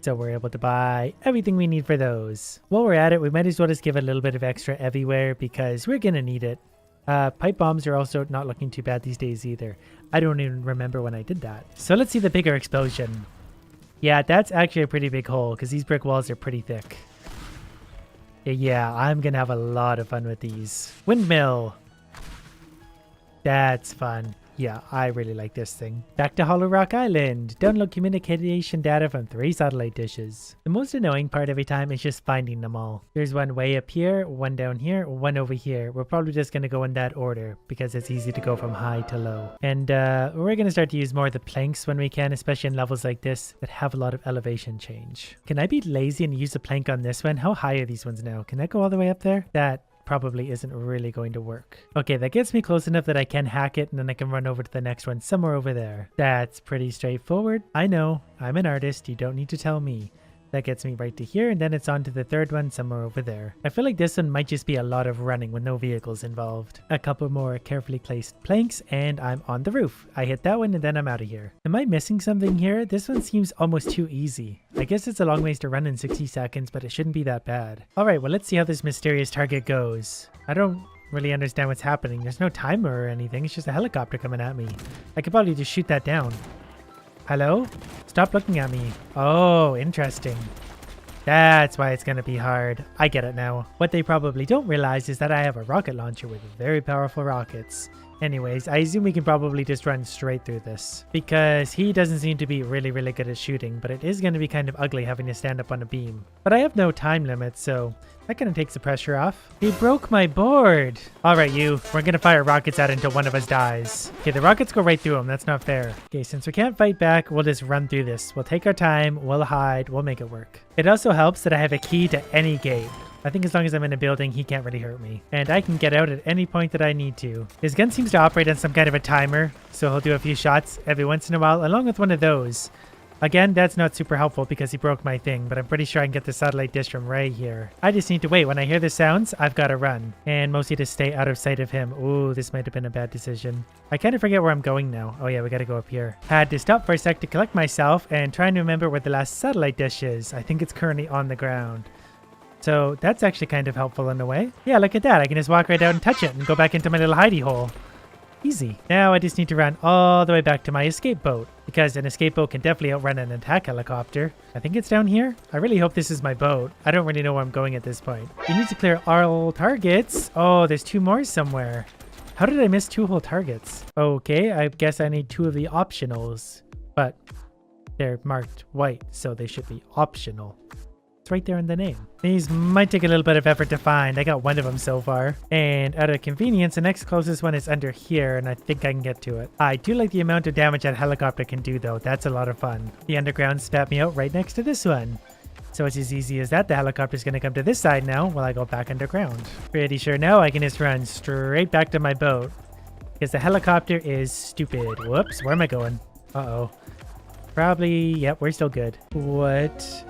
[SPEAKER 1] So we're able to buy everything we need for those. While we're at it, we might as well just give a little bit of extra everywhere because we're gonna need it. Pipe bombs are also not looking too bad these days either. I don't even remember when I did that. So let's see the bigger explosion. Yeah, that's actually a pretty big hole because these brick walls are pretty thick. Yeah, I'm gonna have a lot of fun with these. Windmill. That's fun. Yeah, I really like this thing. Back to Hollow Rock Island. Download communication data from 3 satellite dishes. The most annoying part every time is just finding them all. There's one way up here, one down here, one over here. We're probably just going to go in that order because it's easy to go from high to low. And we're going to start to use more of the planks when we can, especially in levels like this that have a lot of elevation change. Can I be lazy and use a plank on this one? How high are these ones now? Can that go all the way up there? That probably isn't really going to work. Okay, that gets me close enough that I can hack it and then I can run over to the next one somewhere over there. That's pretty straightforward. I know, I'm an artist, you don't need to tell me. That gets me right to here, and then it's on to the third one somewhere over there. I feel like this one might just be a lot of running with no vehicles involved. A couple more carefully placed planks, and I'm on the roof. I hit that one, and then I'm out of here. Am I missing something here? This one seems almost too easy. I guess it's a long ways to run in 60 seconds, but it shouldn't be that bad. Alright, well let's see how this mysterious target goes. I don't really understand what's happening. There's no timer or anything. It's just a helicopter coming at me. I could probably just shoot that down. Hello? Stop looking at me. Oh, interesting. That's why it's going to be hard. I get it now. What they probably don't realize is that I have a rocket launcher with very powerful rockets. Anyways, I assume we can probably just run straight through this because he doesn't seem to be really good at shooting, but it is going to be kind of ugly having to stand up on a beam. But I have no time limit, so that kind of takes the pressure off. He broke my board. All right, you. We're going to fire rockets at it until one of us dies. Okay, the rockets go right through him. That's not fair. Okay, since we can't fight back, we'll just run through this. We'll take our time. We'll hide. We'll make it work. It also helps that I have a key to any gate. I think as long as I'm in a building, he can't really hurt me. And I can get out at any point that I need to. His gun seems to operate on some kind of a timer, so he'll do a few shots every once in a while, along with one of those. Again, that's not super helpful because he broke my thing, but I'm pretty sure I can get the satellite dish from right here. I just need to wait. When I hear the sounds, I've got to run. And mostly to stay out of sight of him. Ooh, this might have been a bad decision. I kind of forget where I'm going now. Oh yeah, we got to go up here. Had to stop for a sec to collect myself and try and remember where the last satellite dish is. I think it's currently on the ground. So that's actually kind of helpful in a way. Yeah, look at that. I can just walk right out and touch it and go back into my little hidey hole. Easy. Now I just need to run all the way back to my escape boat because an escape boat can definitely outrun an attack helicopter. I think it's down here. I really hope this is my boat. I don't really know where I'm going at this point. You need to clear all targets. Oh, there's 2 more somewhere. How did I miss 2 whole targets? Okay, I guess I need 2 of the optionals, but they're marked white, so they should be optional. It's right there in the name. These might take a little bit of effort to find. I got 1 of them so far. And out of convenience, the next closest one is under here, and I think I can get to it. I do like the amount of damage that helicopter can do, though. That's a lot of fun. The underground spat me out right next to this one. So it's as easy as that. The helicopter's going to come to this side now while I go back underground. Pretty sure now I can just run straight back to my boat because the helicopter is stupid. Whoops, where am I going? Uh-oh. Probably, yep, we're still good. What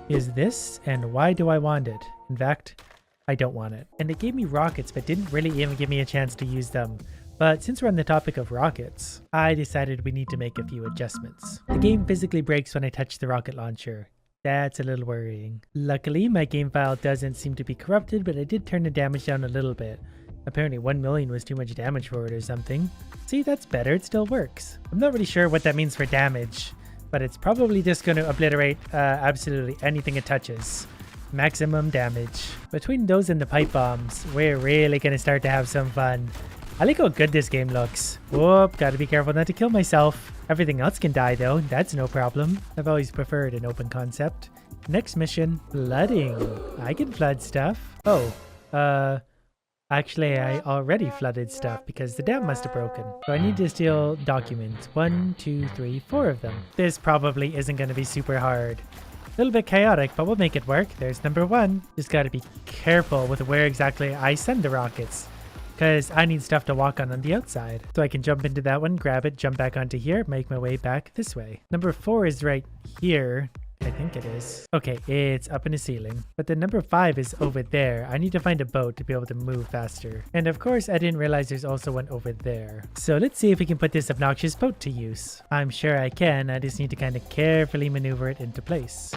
[SPEAKER 1] is this and why do I want it? In fact, I don't want it. And it gave me rockets but didn't really even give me a chance to use them. But since we're on the topic of rockets, I decided we need to make a few adjustments. The game physically breaks when I touch the rocket launcher. That's a little worrying. Luckily, my game file doesn't seem to be corrupted, but I did turn the damage down a little bit. Apparently 1 million was too much damage for it or something. See, that's better, it still works. I'm not really sure what that means for damage, but it's probably just going to obliterate absolutely anything it touches. Maximum damage. Between those and the pipe bombs, we're really going to start to have some fun. I like how good this game looks. Whoop, gotta be careful not to kill myself. Everything else can die though, that's no problem. I've always preferred an open concept. Next mission, flooding. I can flood stuff. Oh, actually I already flooded stuff because the dam must have broken. So I need to steal documents. 1, 2, 3, 4 of them. This probably isn't going to be super hard. A little bit chaotic, but we'll make it work. There's number 1. Just gotta be careful with where exactly I send the rockets, because I need stuff to walk on the outside. So I can jump into that one, grab it, jump back onto here, make my way back this way. Number 4 is right here. I think it is. Okay, it's up in the ceiling. But the number 5 is over there. I need to find a boat to be able to move faster. And of course, I didn't realize there's also one over there. So let's see if we can put this obnoxious boat to use. I'm sure I can. I just need to kind of carefully maneuver it into place.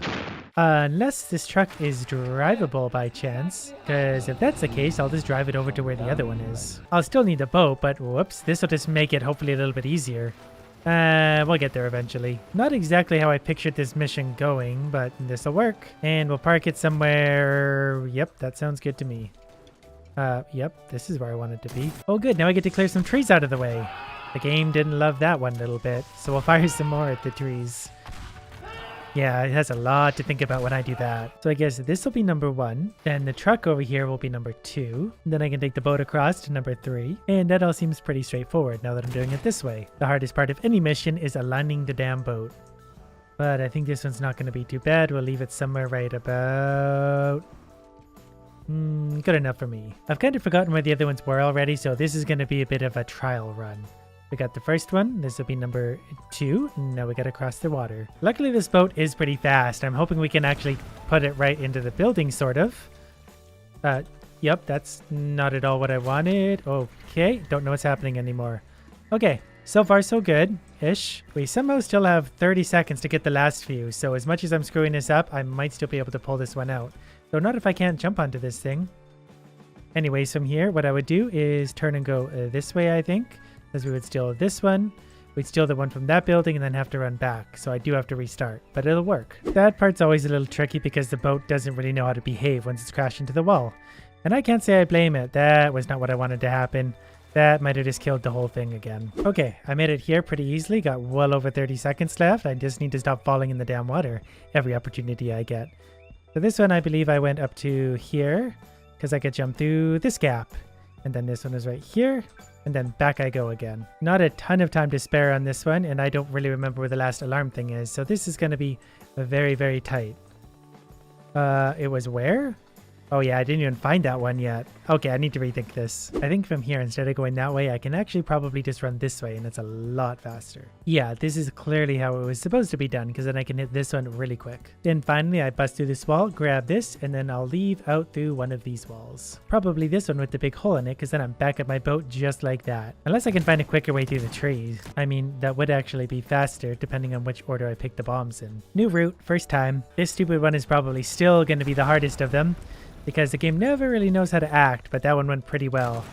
[SPEAKER 1] Unless this truck is drivable by chance, because if that's the case, I'll just drive it over to where the other one is. I'll still need a boat, but whoops, this will just make it hopefully a little bit easier. We'll get there eventually. Not exactly how I pictured this mission going, but this will work. And we'll park it somewhere. Yep, that sounds good to me. Yep, this is where I want it to be. Oh good, now I get to clear some trees out of the way. The game didn't love that one little bit, so we'll fire some more at the trees. Yeah, it has a lot to think about when I do that. So I guess this will be number 1. Then the truck over here will be number 2. Then I can take the boat across to number 3. And that all seems pretty straightforward now that I'm doing it this way. The hardest part of any mission is aligning the damn boat. But I think this one's not going to be too bad. We'll leave it somewhere right about... good enough for me. I've kind of forgotten where the other ones were already, so this is going to be a bit of a trial run. We got the first one. This will be number 2. Now we got to cross the water. Luckily, this boat is pretty fast. I'm hoping we can actually put it right into the building, sort of. Yep, that's not at all what I wanted. Okay, don't know what's happening anymore. Okay, so far so good-ish. We somehow still have 30 seconds to get the last few, so as much as I'm screwing this up, I might still be able to pull this one out. Though not if I can't jump onto this thing. Anyways, from here, what I would do is turn and go this way, I think. As we would steal this one, we'd steal the one from that building and then have to run back. So I do have to restart, but it'll work. That part's always a little tricky because the boat doesn't really know how to behave once it's crashed into the wall. And I can't say I blame it. That was not what I wanted to happen. That might have just killed the whole thing again. Okay, I made it here pretty easily. Got well over 30 seconds left. I just need to stop falling in the damn water every opportunity I get. So this one, I believe I went up to here because I could jump through this gap. And then this one is right here. And then back I go again. Not a ton of time to spare on this one, and I don't really remember where the last alarm thing is, so this is going to be very, very tight. It was where? Oh yeah, I didn't even find that one yet. Okay, I need to rethink this. I think from here, instead of going that way, I can actually probably just run this way, and it's a lot faster. Yeah, this is clearly how it was supposed to be done, because then I can hit this one really quick. Then finally, I bust through this wall, grab this, and then I'll leave out through one of these walls. Probably this one with the big hole in it, because then I'm back at my boat just like that. Unless I can find a quicker way through the trees. I mean, that would actually be faster, depending on which order I pick the bombs in. New route, first time. This stupid one is probably still going to be the hardest of them, because the game never really knows how to act, but that one went pretty well.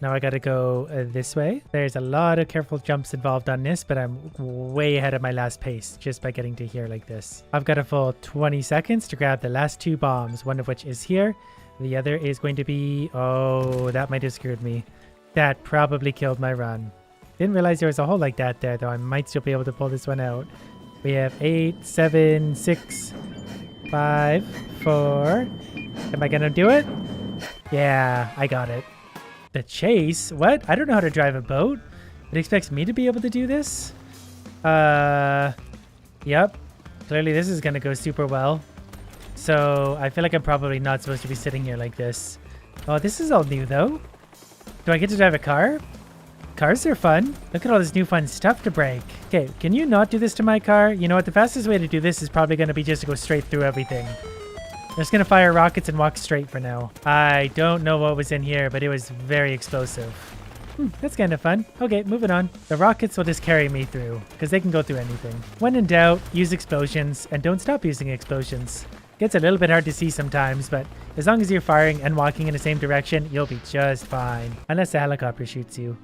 [SPEAKER 1] Now I gotta go this way. There's a lot of careful jumps involved on this, but I'm way ahead of my last pace just by getting to here like this. I've got a full 20 seconds to grab the last 2 bombs, one of which is here. The other is going to be... oh, that might have screwed me. That probably killed my run. Didn't realize there was a hole like that there, though. I might still be able to pull this one out. We have 8, 7, 6, 5, 4. Am I gonna do it? Yeah, I got it. The chase? What? I don't know how to drive a boat. It expects me to be able to do this? Yep. Clearly this is gonna go super well. So I feel like I'm probably not supposed to be sitting here like this. Oh, this is all new though. Do I get to drive a car? Cars are fun. Look at all this new fun stuff to break. Okay, can you not do this to my car? You know what? The fastest way to do this is probably going to be just to go straight through everything. I'm just going to fire rockets and walk straight for now. I don't know what was in here, but it was very explosive. That's kind of fun. Okay, moving on. The rockets will just carry me through because they can go through anything. When in doubt, use explosions and don't stop using explosions. Gets a little bit hard to see sometimes, but as long as you're firing and walking in the same direction, you'll be just fine. Unless the helicopter shoots you.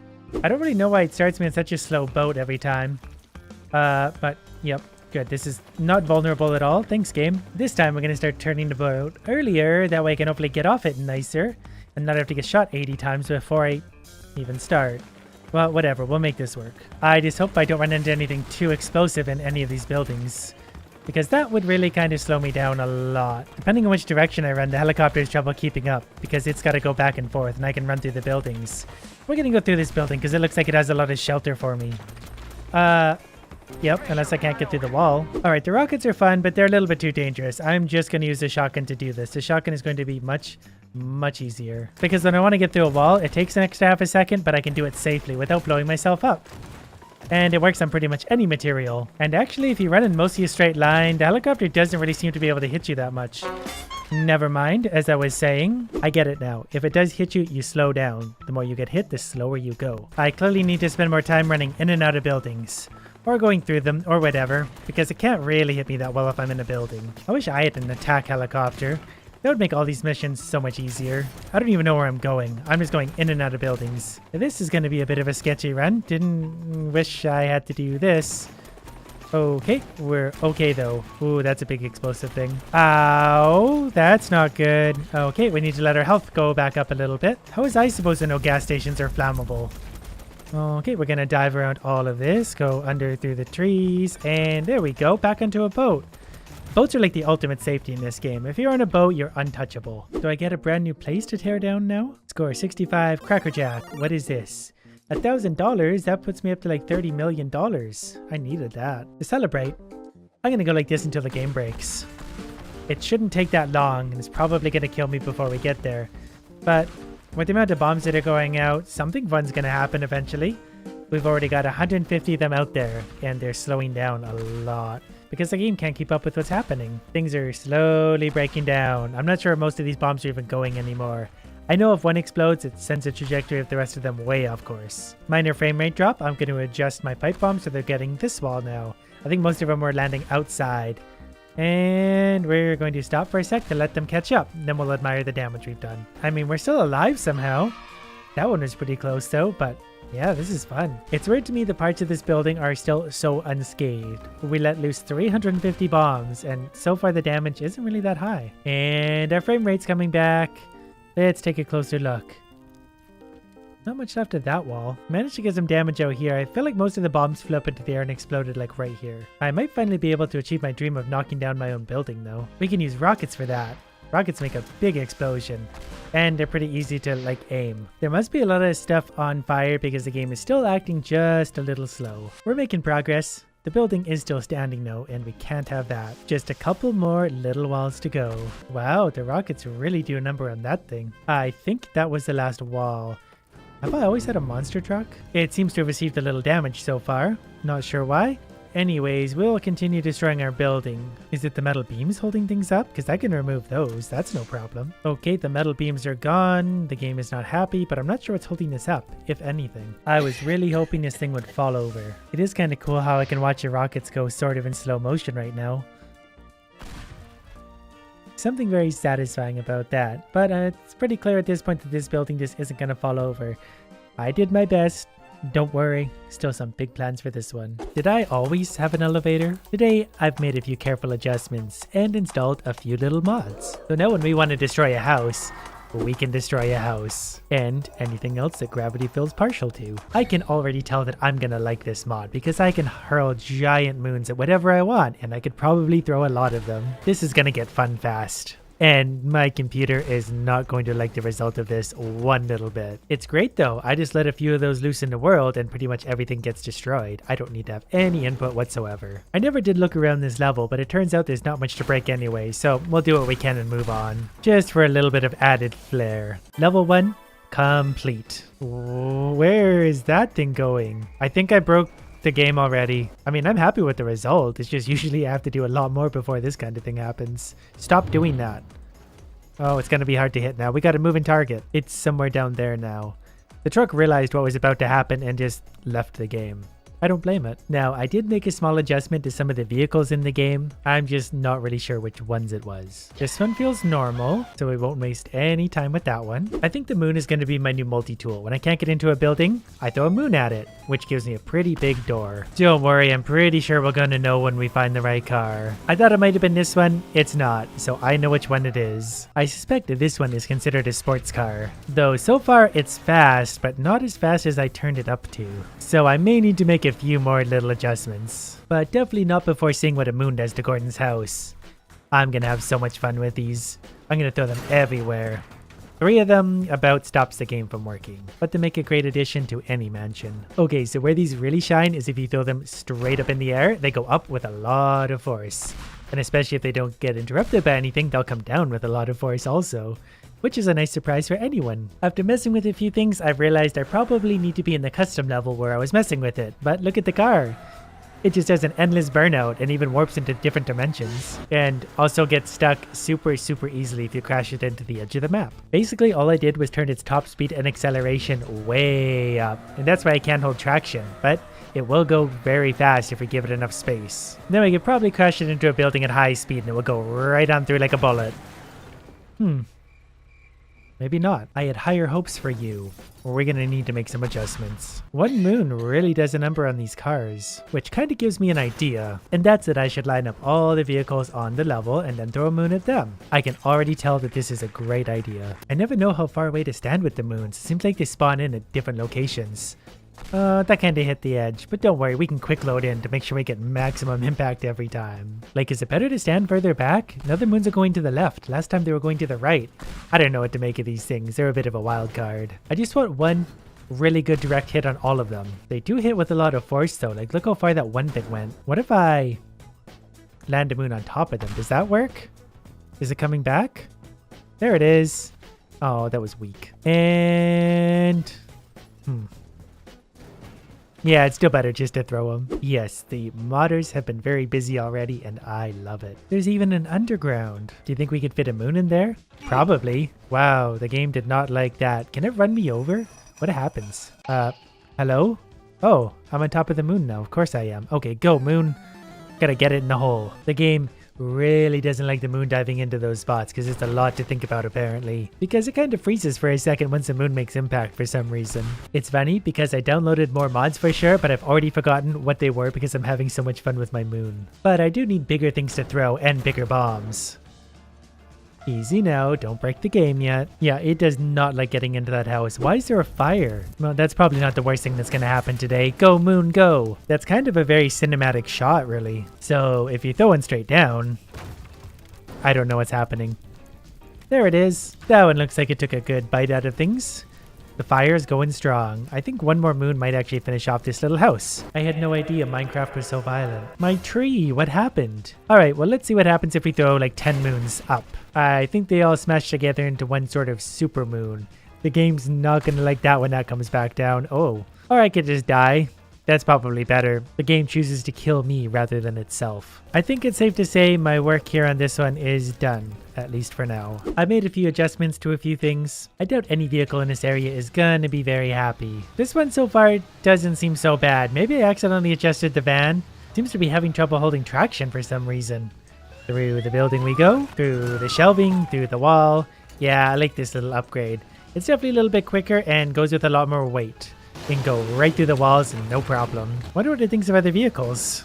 [SPEAKER 1] I don't really know why it starts me on such a slow boat every time. But yep, good. This is not vulnerable at all. Thanks, game. This time we're going to start turning the boat earlier. That way I can hopefully get off it nicer and not have to get shot 80 times before I even start. Well, whatever. We'll make this work. I just hope I don't run into anything too explosive in any of these buildings, because that would really kind of slow me down a lot. Depending on which direction I run, the helicopter has trouble keeping up because it's got to go back and forth and I can run through the buildings. We're going to go through this building because it looks like it has a lot of shelter for me. Yep, unless I can't get through the wall. All right, the rockets are fun, but they're a little bit too dangerous. I'm just going to use the shotgun to do this. The shotgun is going to be much easier because when I want to get through a wall, it takes an extra half a second, but I can do it safely without blowing myself up. And it works on pretty much any material. And actually, if you run in mostly a straight line, the helicopter doesn't really seem to be able to hit you that much. Never mind, as I was saying, I get it now. If it does hit you, you slow down. The more you get hit, the slower you go. I clearly need to spend more time running in and out of buildings, or going through them, or whatever, because it can't really hit me that well if I'm in a building. I wish I had an attack helicopter. That would make all these missions so much easier. I don't even know where I'm going. I'm just going in and out of buildings. This is going to be a bit of a sketchy run. Didn't wish I had to do this. Okay, we're okay though. Ooh, that's a big explosive thing. Ow, that's not good. Okay, we need to let our health go back up a little bit. How was I supposed to know gas stations are flammable? Okay, we're gonna dive around all of this, go under through the trees, and there we go, back onto a boat. Boats are like the ultimate safety in this game. If you're on a boat, you're untouchable. Do I get a brand new place to tear down now? Score 65, Crackerjack. What is this? $1,000? That puts me up to like $30 million. I needed that. To celebrate, I'm gonna go like this until the game breaks. It shouldn't take that long, and it's probably gonna kill me before we get there. But with the amount of bombs that are going out, something fun's gonna happen eventually. We've already got 150 of them out there, and they're slowing down a lot because the game can't keep up with what's happening. Things are slowly breaking down. I'm not sure if most of these bombs are even going anymore. I know if one explodes, it sends the trajectory of the rest of them way off course. Minor frame rate drop. I'm going to adjust my pipe bomb so they're getting this wall now. I think most of them were landing outside. And we're going to stop for a sec to let them catch up. Then we'll admire the damage we've done. I mean, we're still alive somehow. That one was pretty close though, but yeah, this is fun. It's weird to me the parts of this building are still so unscathed. We let loose 350 bombs, and so far the damage isn't really that high. And our frame rate's coming back. Let's take a closer look. Not much left of that wall. Managed to get some damage out here. I feel like most of the bombs flew up into the air and exploded like right here. I might finally be able to achieve my dream of knocking down my own building though. We can use rockets for that. Rockets make a big explosion, and they're pretty easy to like aim. There must be a lot of stuff on fire because the game is still acting just a little slow. We're making progress. The building is still standing though, and we can't have that. Just a couple more little walls to go. Wow, the rockets really do a number on that thing. I think that was the last wall. Have I always had a monster truck? It seems to have received a little damage so far. Not sure why. Anyways, we'll continue destroying our building. Is it the metal beams holding things up? Because I can remove those. That's no problem. Okay, the metal beams are gone. The game is not happy, but I'm not sure what's holding this up, if anything. I was really hoping this thing would fall over. It is kind of cool how I can watch the rockets go sort of in slow motion right now. Something very satisfying about that. But it's pretty clear at this point that this building just isn't going to fall over. I did my best. Don't worry, still some big plans for this one. Did I always have an elevator? Today, I've made a few careful adjustments and installed a few little mods. So now when we want to destroy a house, we can destroy a house. And anything else that gravity feels partial to. I can already tell that I'm gonna like this mod because I can hurl giant moons at whatever I want, and I could probably throw a lot of them. This is gonna get fun fast. And my computer is not going to like the result of this one little bit. It's great though. I just let a few of those loose in the world and pretty much everything gets destroyed. I don't need to have any input whatsoever. I never did look around this level, but it turns out there's not much to break anyway, so we'll do what we can and move on. Just for a little bit of added flair. Level 1, complete. Where is that thing going? I think I broke the game already. I mean, I'm happy with the result. It's just usually I have to do a lot more before this kind of thing happens. Stop doing that. Oh, it's gonna be hard to hit now. We got a moving target. It's somewhere down there now. The truck realized what was about to happen and just left the game. I don't blame it. Now, I did make a small adjustment to some of the vehicles in the game. I'm just not really sure which ones it was. This one feels normal, so we won't waste any time with that one. I think the moon is going to be my new multi-tool. When I can't get into a building, I throw a moon at it, which gives me a pretty big door. Don't worry, I'm pretty sure we're going to know when we find the right car. I thought it might have been this one. It's not, so I know which one it is. I suspect that this one is considered a sports car. Though so far it's fast, but not as fast as I turned it up to. So I may need to make a few more little adjustments, but definitely not before seeing what a moon does to Gordon's house. I'm gonna have so much fun with these. I'm gonna throw them everywhere. 3 of them about stops the game from working, but they make a great addition to any mansion. Okay, so where these really shine is if you throw them straight up in the air, they go up with a lot of force. And especially if they don't get interrupted by anything, they'll come down with a lot of force also, which is a nice surprise for anyone. After messing with a few things, I've realized I probably need to be in the custom level where I was messing with it, but look at the car. It just does an endless burnout and even warps into different dimensions. And also gets stuck super easily if you crash it into the edge of the map. Basically, all I did was turn its top speed and acceleration way up, and that's why I can't hold traction, but it will go very fast if we give it enough space. Then we could probably crash it into a building at high speed and it will go right on through like a bullet. Maybe not. I had higher hopes for you. We're gonna need to make some adjustments. One moon really does a number on these cars, which kind of gives me an idea. And that's that I should line up all the vehicles on the level and then throw a moon at them. I can already tell that this is a great idea. I never know how far away to stand with the moons. It seems like they spawn in at different locations. That kinda hit the edge, but don't worry, we can quick load in to make sure we get maximum impact every time. Like, is it better to stand further back? Now the moons are going to the left. Last time they were going to the right. I don't know what to make of these things. They're a bit of a wild card. I just want one really good direct hit on all of them. They do hit with a lot of force though. Like, look how far that one bit went. What if I land a moon on top of them? Does that work? Is it coming back? There it is. Oh, that was weak. And yeah, it's still better just to throw them. Yes, the modders have been very busy already, and I love it. There's even an underground. Do you think we could fit a moon in there? Probably. Wow, the game did not like that. Can it run me over? What happens? Hello? Oh, I'm on top of the moon now. Of course I am. Okay, go moon. Gotta get it in the hole. The game really doesn't like the moon diving into those spots because it's a lot to think about apparently. Because it kind of freezes for a second once the moon makes impact for some reason. It's funny because I downloaded more mods for sure, but I've already forgotten what they were because I'm having so much fun with my moon. But I do need bigger things to throw and bigger bombs. Easy now, don't break the game yet. Yeah, it does not like getting into that house. Why is there a fire? Well, that's probably not the worst thing that's gonna happen today. Go moon, go! That's kind of a very cinematic shot, really. So if you throw one straight down, I don't know what's happening. There it is. That one looks like it took a good bite out of things. The fire is going strong. I think one more moon might actually finish off this little house. I had no idea Minecraft was so violent. My tree, what happened? Alright, well let's see what happens if we throw like 10 moons up. I think they all smash together into one sort of super moon. The game's not gonna like that when that comes back down. Oh, or I could just die. That's probably better. The game chooses to kill me rather than itself. I think it's safe to say my work here on this one is done, at least for now. I made a few adjustments to a few things. I doubt any vehicle in this area is gonna be very happy. This one so far doesn't seem so bad. Maybe I accidentally adjusted the van. Seems to be having trouble holding traction for some reason. Through the building we go, through the shelving, through the wall. Yeah, I like this little upgrade. It's definitely a little bit quicker and goes with a lot more weight. Can go right through the walls and no problem. Wonder what it thinks of other vehicles.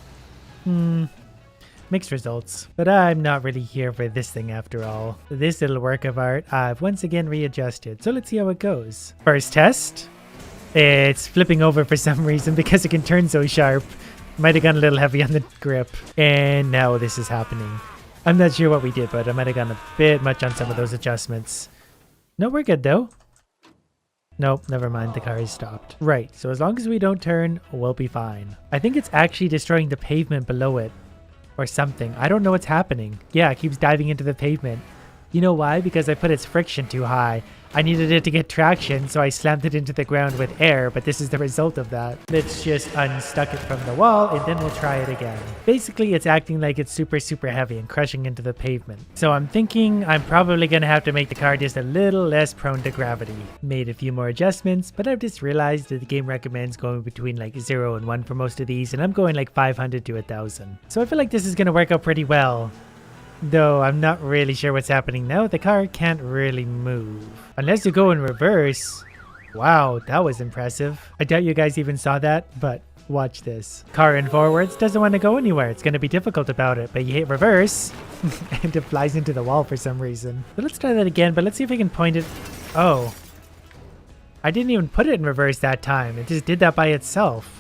[SPEAKER 1] mixed results. But I'm not really here for this thing after all. This little work of art I've once again readjusted, so let's see how it goes. First test. It's flipping over for some reason because it can turn so sharp. Might have gone a little heavy on the grip. And now this is happening. I'm not sure what we did, but I might have gone a bit much on some of those adjustments. No, we're good though. Nope, never mind. The car is stopped. Right, so as long as we don't turn, we'll be fine. I think it's actually destroying the pavement below it. Or something. I don't know what's happening. Yeah, it keeps diving into the pavement. You know why? Because I put its friction too high. I needed it to get traction, so I slammed it into the ground with air, but this is the result of that. Let's just unstuck it from the wall, and then we'll try it again. Basically, it's acting like it's super, super heavy and crushing into the pavement. So I'm thinking I'm probably going to have to make the car just a little less prone to gravity. Made a few more adjustments, but I've just realized that the game recommends going between like 0 and 1 for most of these, and I'm going like 500 to 1,000. So I feel like this is going to work out pretty well. Though I'm not really sure what's happening now. The car can't really move. Unless you go in reverse. Wow, that was impressive. I doubt you guys even saw that, but watch this. Car in forwards doesn't want to go anywhere. It's going to be difficult about it, but you hit reverse and it flies into the wall for some reason. So let's try that again, but let's see if we can point it. Oh. I didn't even put it in reverse that time. It just did that by itself.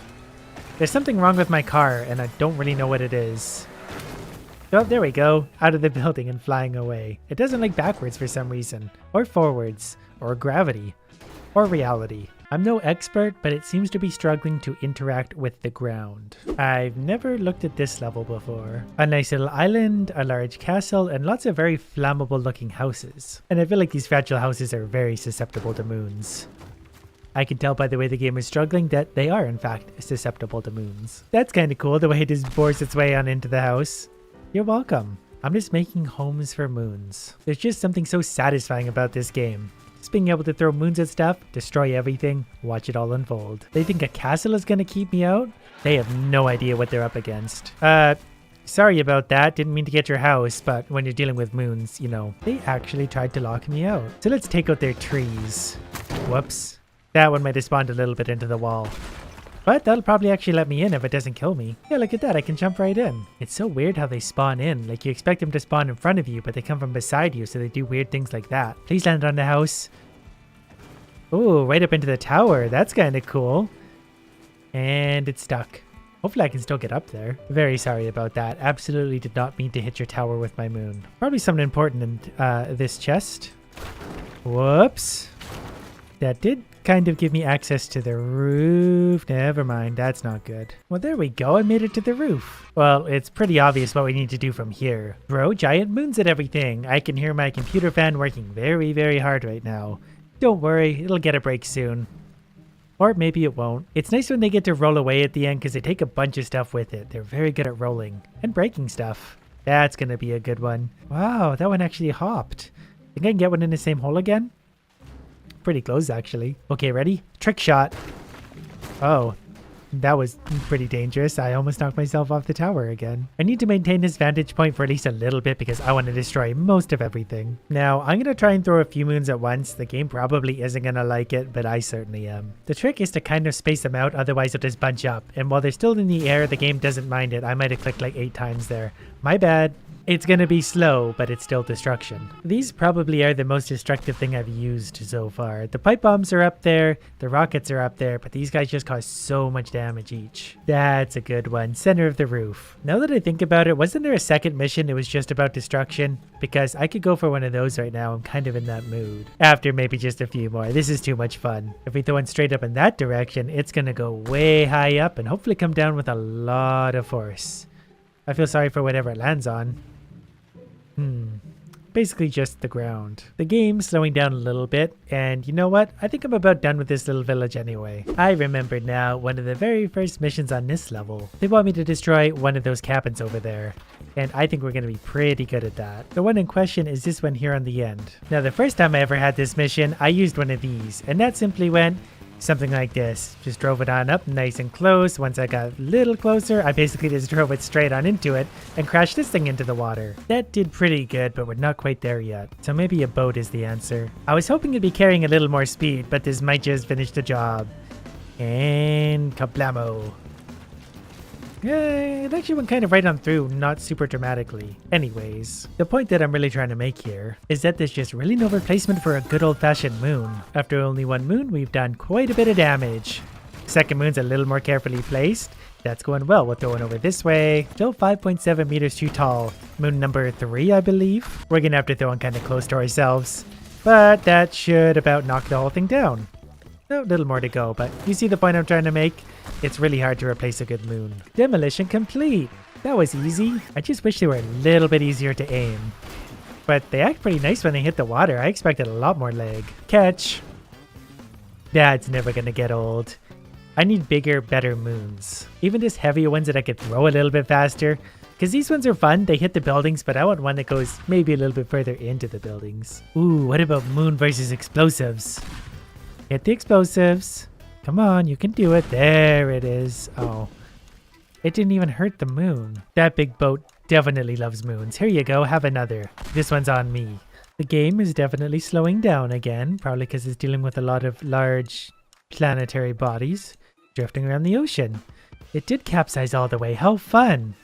[SPEAKER 1] There's something wrong with my car, and I don't really know what it is. Oh, there we go. Out of the building and flying away. It doesn't like backwards for some reason. Or forwards. Or gravity. Or reality. I'm no expert, but it seems to be struggling to interact with the ground. I've never looked at this level before. A nice little island, a large castle, and lots of very flammable looking houses. And I feel like these fragile houses are very susceptible to moons. I can tell by the way the game is struggling that they are in fact susceptible to moons. That's kind of cool, the way it just bores its way on into the house. You're welcome. I'm just making homes for moons. There's just something so satisfying about this game. Just being able to throw moons at stuff, destroy everything, watch it all unfold. They think a castle is gonna keep me out? They have no idea what they're up against. Sorry about that. Didn't mean to get your house, but when you're dealing with moons, you know, they actually tried to lock me out. So let's take out their trees. Whoops. That one might have spawned a little bit into the wall. But that'll probably actually let me in if it doesn't kill me. Yeah, look at that. I can jump right in. It's so weird how they spawn in. Like, you expect them to spawn in front of you, but they come from beside you, so they do weird things like that. Please land on the house. Ooh, right up into the tower. That's kind of cool. And it's stuck. Hopefully I can still get up there. Very sorry about that. Absolutely did not mean to hit your tower with my moon. Probably something important in this chest. Whoops. That did kind of give me access to the roof. Never mind, that's not good. Well, there we go. I made it to the roof. Well, it's pretty obvious what we need to do from here. Throw giant moons at everything. I can hear my computer fan working very, very hard right now. Don't worry, it'll get a break soon. Or maybe it won't. It's nice when they get to roll away at the end because they take a bunch of stuff with it. They're very good at rolling and breaking stuff. That's gonna be a good one. Wow, that one actually hopped. Think I can get one in the same hole again? Pretty close, actually. Okay, ready? Trick shot. Oh, that was pretty dangerous. I almost knocked myself off the tower again. I need to maintain this vantage point for at least a little bit because I want to destroy most of everything. Now, I'm going to try and throw a few moons at once. The game probably isn't going to like it, but I certainly am. The trick is to kind of space them out, otherwise they'll just bunch up. And while they're still in the air, the game doesn't mind it. I might have clicked like 8 times there. My bad. It's gonna be slow, but it's still destruction. These probably are the most destructive thing I've used so far. The pipe bombs are up there, the rockets are up there, but these guys just cause so much damage each. That's a good one. Center of the roof. Now that I think about it, wasn't there a second mission it was just about destruction? Because I could go for one of those right now. I'm kind of in that mood. After maybe just a few more. This is too much fun. If we throw one straight up in that direction, it's gonna go way high up and hopefully come down with a lot of force. I feel sorry for whatever it lands on. Basically just the ground. The game's slowing down a little bit, and you know what? I think I'm about done with this little village anyway. I remember now one of the very first missions on this level. They want me to destroy one of those cabins over there, and I think we're going to be pretty good at that. The one in question is this one here on the end. Now, the first time I ever had this mission, I used one of these, and that simply went something like this. Just drove it on up nice and close. Once I got a little closer, I basically just drove it straight on into it and crashed this thing into the water. That did pretty good, but we're not quite there yet. So maybe a boat is the answer. I was hoping it'd be carrying a little more speed, but this might just finish the job. And kablamo. It actually went kind of right on through, not super dramatically. Anyways, the point that I'm really trying to make here is that there's just really no replacement for a good old-fashioned moon. After only one moon, we've done quite a bit of damage. Second moon's a little more carefully placed. That's going well. We'll throw it over this way. Still 5.7 meters too tall. Moon number 3, I believe. We're gonna have to throw it kind of close to ourselves, but that should about knock the whole thing down. A little more to go, but you see the point I'm trying to make? It's really hard to replace a good moon. Demolition complete. That was easy. I just wish they were a little bit easier to aim. But they act pretty nice when they hit the water. I expected a lot more leg. Catch. That's never gonna get old. I need bigger, better moons. Even just heavier ones that I could throw a little bit faster. Because these ones are fun, they hit the buildings, but I want one that goes maybe a little bit further into the buildings. Ooh, what about moon versus explosives? Hit the explosives. Come on, you can do it. There it is. Oh, it didn't even hurt the moon. That big boat definitely loves moons. Here you go, have another. This one's on me. The game is definitely slowing down again, probably because it's dealing with a lot of large planetary bodies drifting around the ocean. It did capsize all the way. How fun.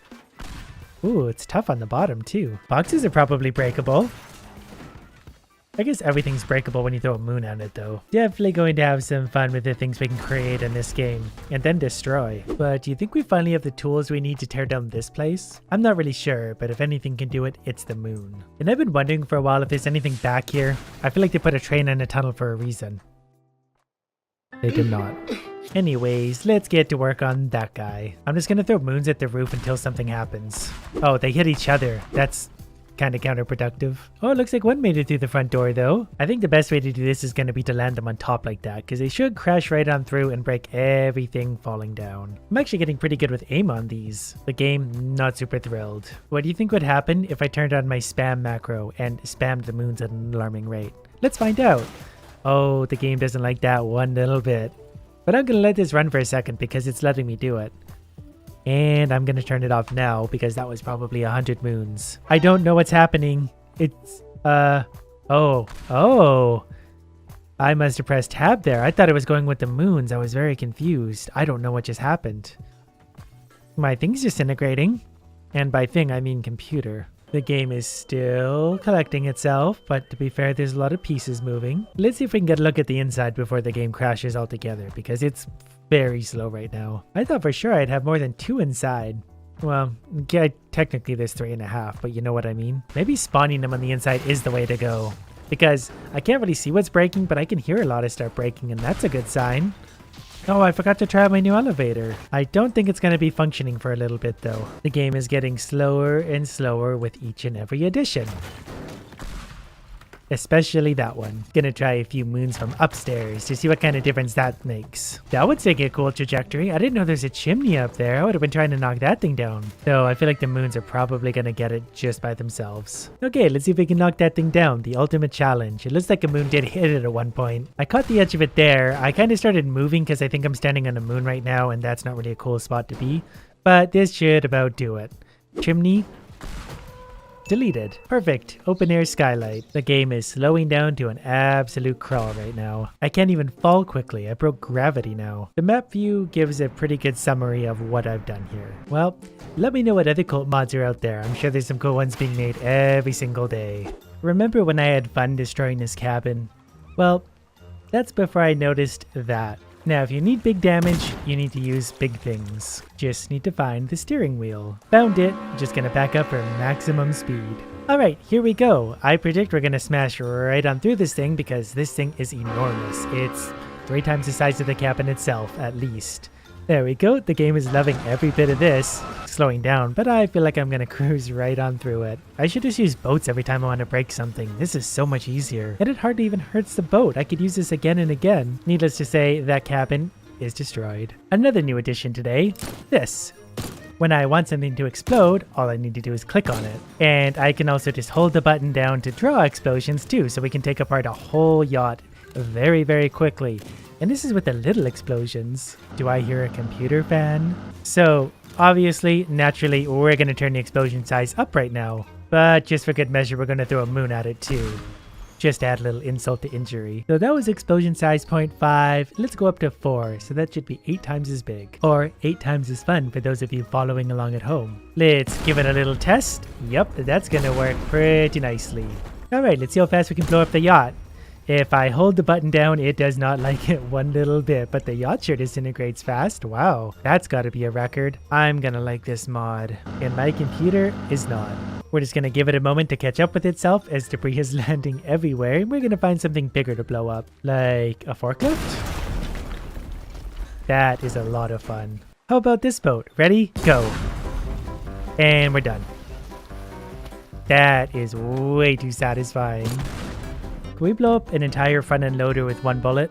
[SPEAKER 1] Ooh, it's tough on the bottom too. Boxes are probably breakable. I guess everything's breakable when you throw a moon at it though. Definitely going to have some fun with the things we can create in this game and then destroy. But do you think we finally have the tools we need to tear down this place? I'm not really sure, but if anything can do it, it's the moon. And I've been wondering for a while if there's anything back here. I feel like they put a train in a tunnel for a reason. They did not. Anyways, let's get to work on that guy. I'm just gonna throw moons at the roof until something happens. Oh, they hit each other. That's kind of counterproductive. Oh, it looks like one made it through the front door though. I think the best way to do this is going to be to land them on top like that, because they should crash right on through and break everything falling down. I'm actually getting pretty good with aim on these. The game, not super thrilled. What do you think would happen if I turned on my spam macro and spammed the moons at an alarming rate? Let's find out. Oh, the game doesn't like that one little bit. But I'm going to let this run for a second because it's letting me do it. And I'm going to turn it off now because that was probably 100 moons. I don't know what's happening. It's, oh. I must have pressed tab there. I thought it was going with the moons. I was very confused. I don't know what just happened. My thing's disintegrating. And by thing, I mean computer. The game is still collecting itself, but to be fair, there's a lot of pieces moving. Let's see if we can get a look at the inside before the game crashes altogether, because it's very slow right now. I thought for sure I'd have more than 2 inside. Well, yeah, technically there's 3.5, but you know what I mean. Maybe spawning them on the inside is the way to go, because I can't really see what's breaking, but I can hear a lot of stuff breaking, and that's a good sign. Oh, I forgot to try out my new elevator. I don't think it's going to be functioning for a little bit though. The game is getting slower and slower with each and every addition. Especially that one. Gonna try a few moons from upstairs to see what kind of difference that makes. That would take a cool trajectory. I didn't know there's a chimney up there. I would have been trying to knock that thing down. Though I feel like the moons are probably gonna get it just by themselves. Okay, let's see if we can knock that thing down. The ultimate challenge. It looks like a moon did hit it at one point. I caught the edge of it there. I kind of started moving because I think I'm standing on a moon right now and that's not really a cool spot to be. But this should about do it. Chimney. Deleted. Perfect. Open air skylight. The game is slowing down to an absolute crawl right now. I can't even fall quickly. I broke gravity now. The map view gives a pretty good summary of what I've done here. Well, let me know what other cult mods are out there. I'm sure there's some cool ones being made every single day. Remember when I had fun destroying this cabin? Well, that's before I noticed that. Now, if you need big damage, you need to use big things. Just need to find the steering wheel. Found it. Just gonna back up for maximum speed. Alright, here we go. I predict we're gonna smash right on through this thing because this thing is enormous. It's 3 times the size of the cabin itself, at least. There we go. The game is loving every bit of this. Slowing down, but I feel like I'm gonna cruise right on through it. I should just use boats every time I want to break something. This is so much easier. And it hardly even hurts the boat. I could use this again and again. Needless to say, that cabin is destroyed. Another new addition today. This. When I want something to explode, all I need to do is click on it. And I can also just hold the button down to draw explosions too, so we can take apart a whole yacht very, very quickly. And this is with the little explosions. Do I hear a computer fan? So, obviously, naturally, we're going to turn the explosion size up right now. But just for good measure, we're going to throw a moon at it too. Just add a little insult to injury. So that was explosion size 0.5. Let's go up to 4. So that should be 8 times as big. Or 8 times as fun for those of you following along at home. Let's give it a little test. Yep, that's gonna work pretty nicely. Alright, let's see how fast we can blow up the yacht. If I hold the button down, it does not like it one little bit, but the yacht sure disintegrates fast. Wow, that's gotta be a record. I'm gonna like this mod, and my computer is not. We're just gonna give it a moment to catch up with itself as debris is landing everywhere, and we're gonna find something bigger to blow up, like a forklift? That is a lot of fun. How about this boat? Ready? Go. And we're done. That is way too satisfying. Can we blow up an entire front-end loader with one bullet?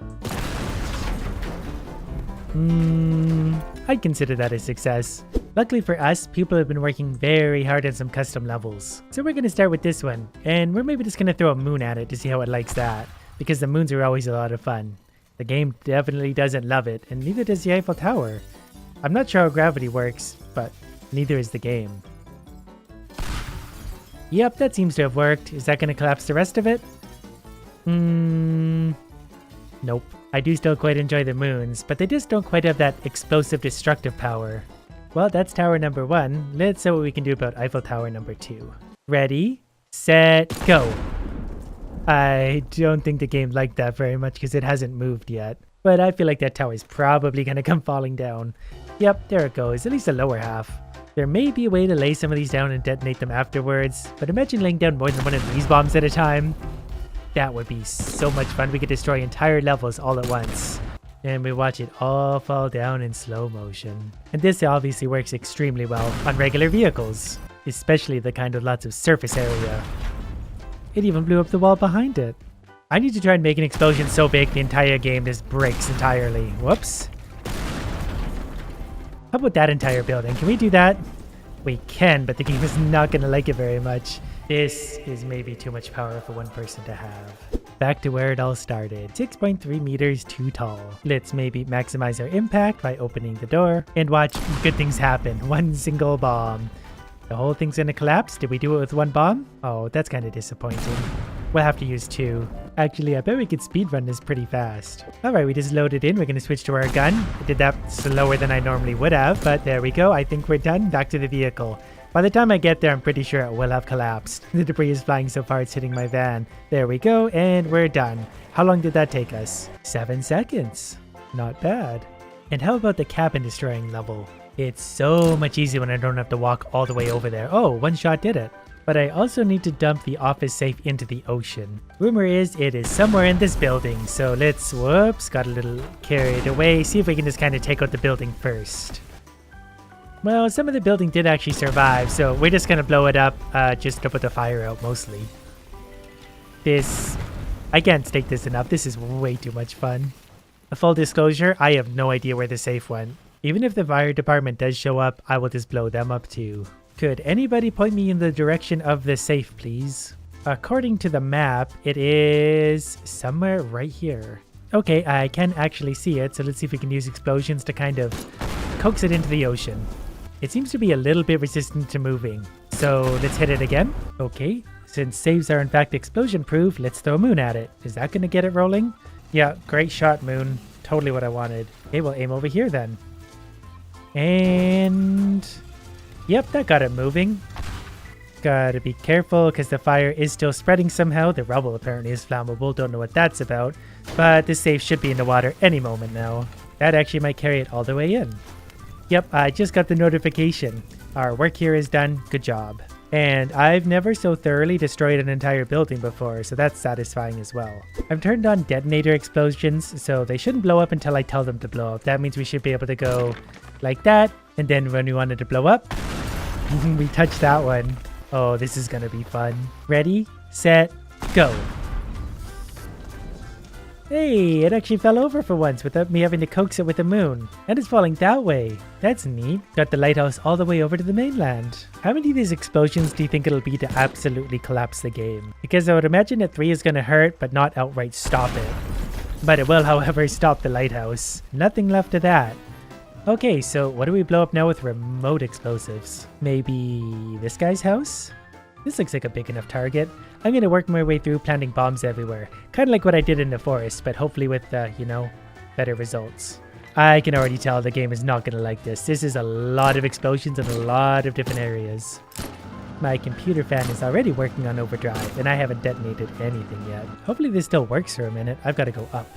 [SPEAKER 1] I'd consider that a success. Luckily for us, people have been working very hard on some custom levels. So we're going to start with this one, and we're maybe just going to throw a moon at it to see how it likes that, because the moons are always a lot of fun. The game definitely doesn't love it, and neither does the Eiffel Tower. I'm not sure how gravity works, but neither is the game. Yep, that seems to have worked. Is that going to collapse the rest of it? Nope. I do still quite enjoy the moons, but they just don't quite have that explosive destructive power. Well, that's tower number 1. Let's see what we can do about Eiffel Tower number 2. Ready, set, go. I don't think the game liked that very much because it hasn't moved yet. But I feel like that tower is probably going to come falling down. Yep, there it goes, at least the lower half. There may be a way to lay some of these down and detonate them afterwards, but imagine laying down more than one of these bombs at a time. That would be so much fun. We could destroy entire levels all at once. And we watch it all fall down in slow motion. And this obviously works extremely well on regular vehicles, especially the kind with lots of surface area. It even blew up the wall behind it. I need to try and make an explosion so big the entire game just breaks entirely. Whoops. How about that entire building? Can we do that? We can, but the game is not going to like it very much. This is maybe too much power for one person to have. Back to where it all started. 6.3 meters too tall. Let's maybe maximize our impact by opening the door and watch good things happen. One single bomb. The whole thing's gonna collapse. Did we do it with one bomb? Oh, that's kind of disappointing. We'll have to use 2. Actually, I bet we could speedrun this pretty fast. Alright, we just loaded in. We're gonna switch to our gun. I did that slower than I normally would have, but there we go. I think we're done. Back to the vehicle. By the time I get there, I'm pretty sure it will have collapsed. The debris is flying so far it's hitting my van. There we go, and we're done. How long did that take us? 7 seconds. Not bad. And how about the cabin destroying level? It's so much easier when I don't have to walk all the way over there. Oh, one shot did it. But I also need to dump the office safe into the ocean. Rumor is it is somewhere in this building, so let's, whoops, got a little carried away. See if we can just kind of take out the building first. Well, some of the building did actually survive, so we're just going to blow it up, just to put the fire out mostly. I can't state this enough. This is way too much fun. A full disclosure, I have no idea where the safe went. Even if the fire department does show up, I will just blow them up too. Could anybody point me in the direction of the safe, please? According to the map, it is somewhere right here. Okay, I can actually see it, so let's see if we can use explosions to kind of coax it into the ocean. It seems to be a little bit resistant to moving, so let's hit it again. Okay, since saves are in fact explosion proof, let's throw a moon at it. Is that going to get it rolling? Yeah, great shot, moon. Totally what I wanted. Okay, we'll aim over here then. And yep, that got it moving. Gotta be careful because the fire is still spreading somehow. The rubble apparently is flammable. Don't know what that's about. But the safe should be in the water any moment now. That actually might carry it all the way in. Yep, I just got the notification. Our work here is done. Good job. And I've never so thoroughly destroyed an entire building before, so that's satisfying as well. I've turned on detonator explosions, so they shouldn't blow up until I tell them to blow up. That means we should be able to go like that, and then when we want it to blow up, we touch that one. Oh, this is gonna be fun. Ready, set, go. Hey, it actually fell over for once without me having to coax it with the moon. And it's falling that way. That's neat. Got the lighthouse all the way over to the mainland. How many of these explosions do you think it'll be to absolutely collapse the game? Because I would imagine that 3 is going to hurt, but not outright stop it. But it will, however, stop the lighthouse. Nothing left of that. Okay, so what do we blow up now with remote explosives? Maybe this guy's house? This looks like a big enough target. I'm gonna work my way through planting bombs everywhere. Kind of like what I did in the forest, but hopefully with, better results. I can already tell the game is not gonna like this. This is a lot of explosions in a lot of different areas. My computer fan is already working on overdrive, and I haven't detonated anything yet. Hopefully this still works for a minute. I've got to go up.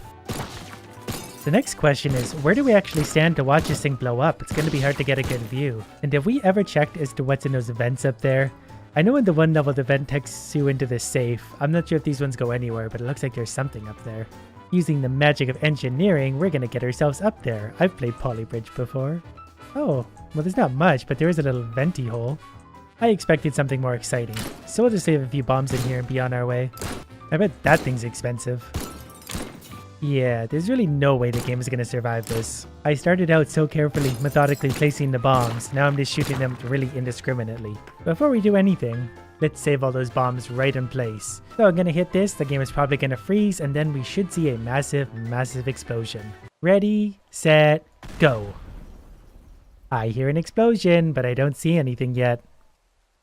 [SPEAKER 1] The next question is, where do we actually stand to watch this thing blow up? It's going to be hard to get a good view. And have we ever checked as to what's in those vents up there? I know in the one level the vent takes you into this safe. I'm not sure if these ones go anywhere, but it looks like there's something up there. Using the magic of engineering, we're going to get ourselves up there. I've played Polybridge before. Oh, well there's not much, but there is a little venti hole. I expected something more exciting, so we'll just save a few bombs in here and be on our way. I bet that thing's expensive. Yeah, there's really no way the game is going to survive this. I started out so carefully, methodically placing the bombs, now I'm just shooting them really indiscriminately. Before we do anything, let's save all those bombs right in place. So I'm going to hit this, the game is probably going to freeze, and then we should see a massive, massive explosion. Ready, set, go. I hear an explosion, but I don't see anything yet.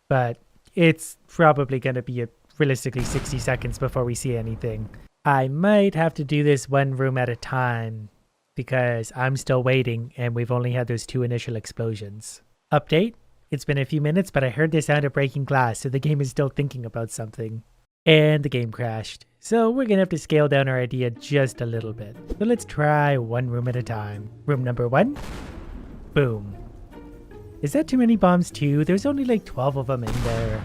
[SPEAKER 1] But it's probably going to be realistically 60 seconds before we see anything. I might have to do this one room at a time because I'm still waiting and we've only had those 2 initial explosions. Update, it's been a few minutes, but I heard the sound of breaking glass, so the game is still thinking about something. And the game crashed. So we're going to have to scale down our idea just a little bit. So let's try one room at a time. Room number 1, boom. Is that too many bombs too? There's only like 12 of them in there.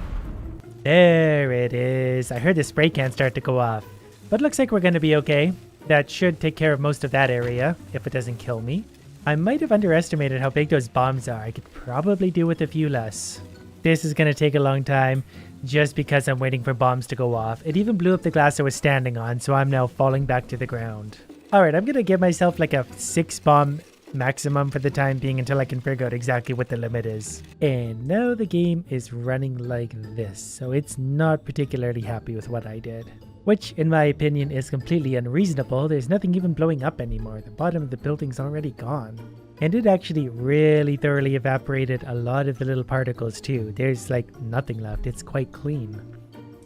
[SPEAKER 1] There it is. I heard the spray can start to go off. But looks like we're going to be okay. That should take care of most of that area, if it doesn't kill me. I might have underestimated how big those bombs are. I could probably do with a few less. This is going to take a long time, just because I'm waiting for bombs to go off. It even blew up the glass I was standing on, so I'm now falling back to the ground. Alright, I'm going to give myself like a 6 bomb maximum for the time being until I can figure out exactly what the limit is. And now the game is running like this, so it's not particularly happy with what I did. Which, in my opinion, is completely unreasonable. There's nothing even blowing up anymore. The bottom of the building's already gone. And it actually really thoroughly evaporated a lot of the little particles too. There's like nothing left. It's quite clean.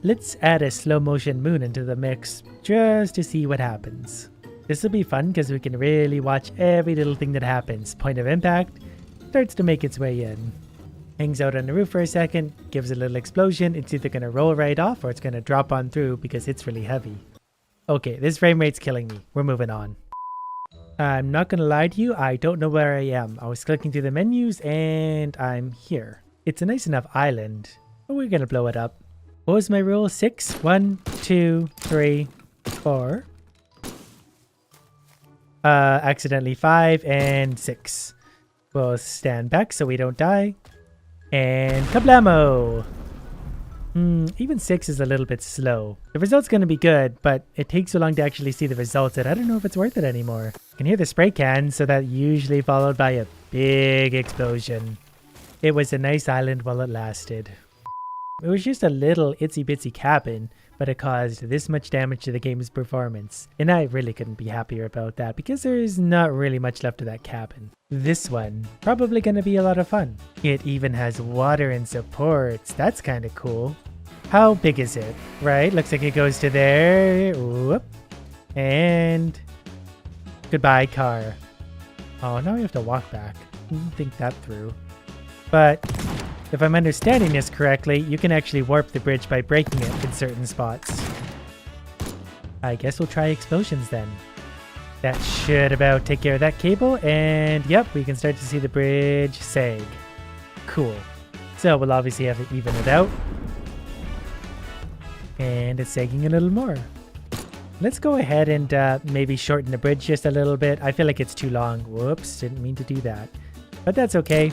[SPEAKER 1] Let's add a slow motion moon into the mix just to see what happens. This will be fun because we can really watch every little thing that happens. Point of impact starts to make its way in. Hangs out on the roof for a second, gives a little explosion. It's either going to roll right off or it's going to drop on through because it's really heavy. Okay, this frame rate's killing me. We're moving on. I'm not going to lie to you, I don't know where I am. I was clicking through the menus and I'm here. It's a nice enough island, but we're going to blow it up. What was my rule? 6? 1, 2, 3, 4. Accidentally 5 and 6. We'll stand back so we don't die. And kablamo! Even 6 is a little bit slow. The result's going to be good, but it takes so long to actually see the results that I don't know if it's worth it anymore. I can hear the spray can, so that usually followed by a big explosion. It was a nice island while it lasted. It was just a little itsy bitsy cabin, but it caused this much damage to the game's performance. And I really couldn't be happier about that because there's not really much left of that cabin. This one, probably gonna be a lot of fun. It even has water and supports. That's kind of cool. How big is it? Right, looks like it goes to there. Whoop. And goodbye, car. Oh, now we have to walk back. Didn't think that through. But if I'm understanding this correctly, you can actually warp the bridge by breaking it in certain spots. I guess we'll try explosions then. That should about take care of that cable, and yep, we can start to see the bridge sag. Cool. So we'll obviously have to even it out. And it's sagging a little more. Let's go ahead and maybe shorten the bridge just a little bit. I feel like it's too long. Whoops, didn't mean to do that. But that's okay.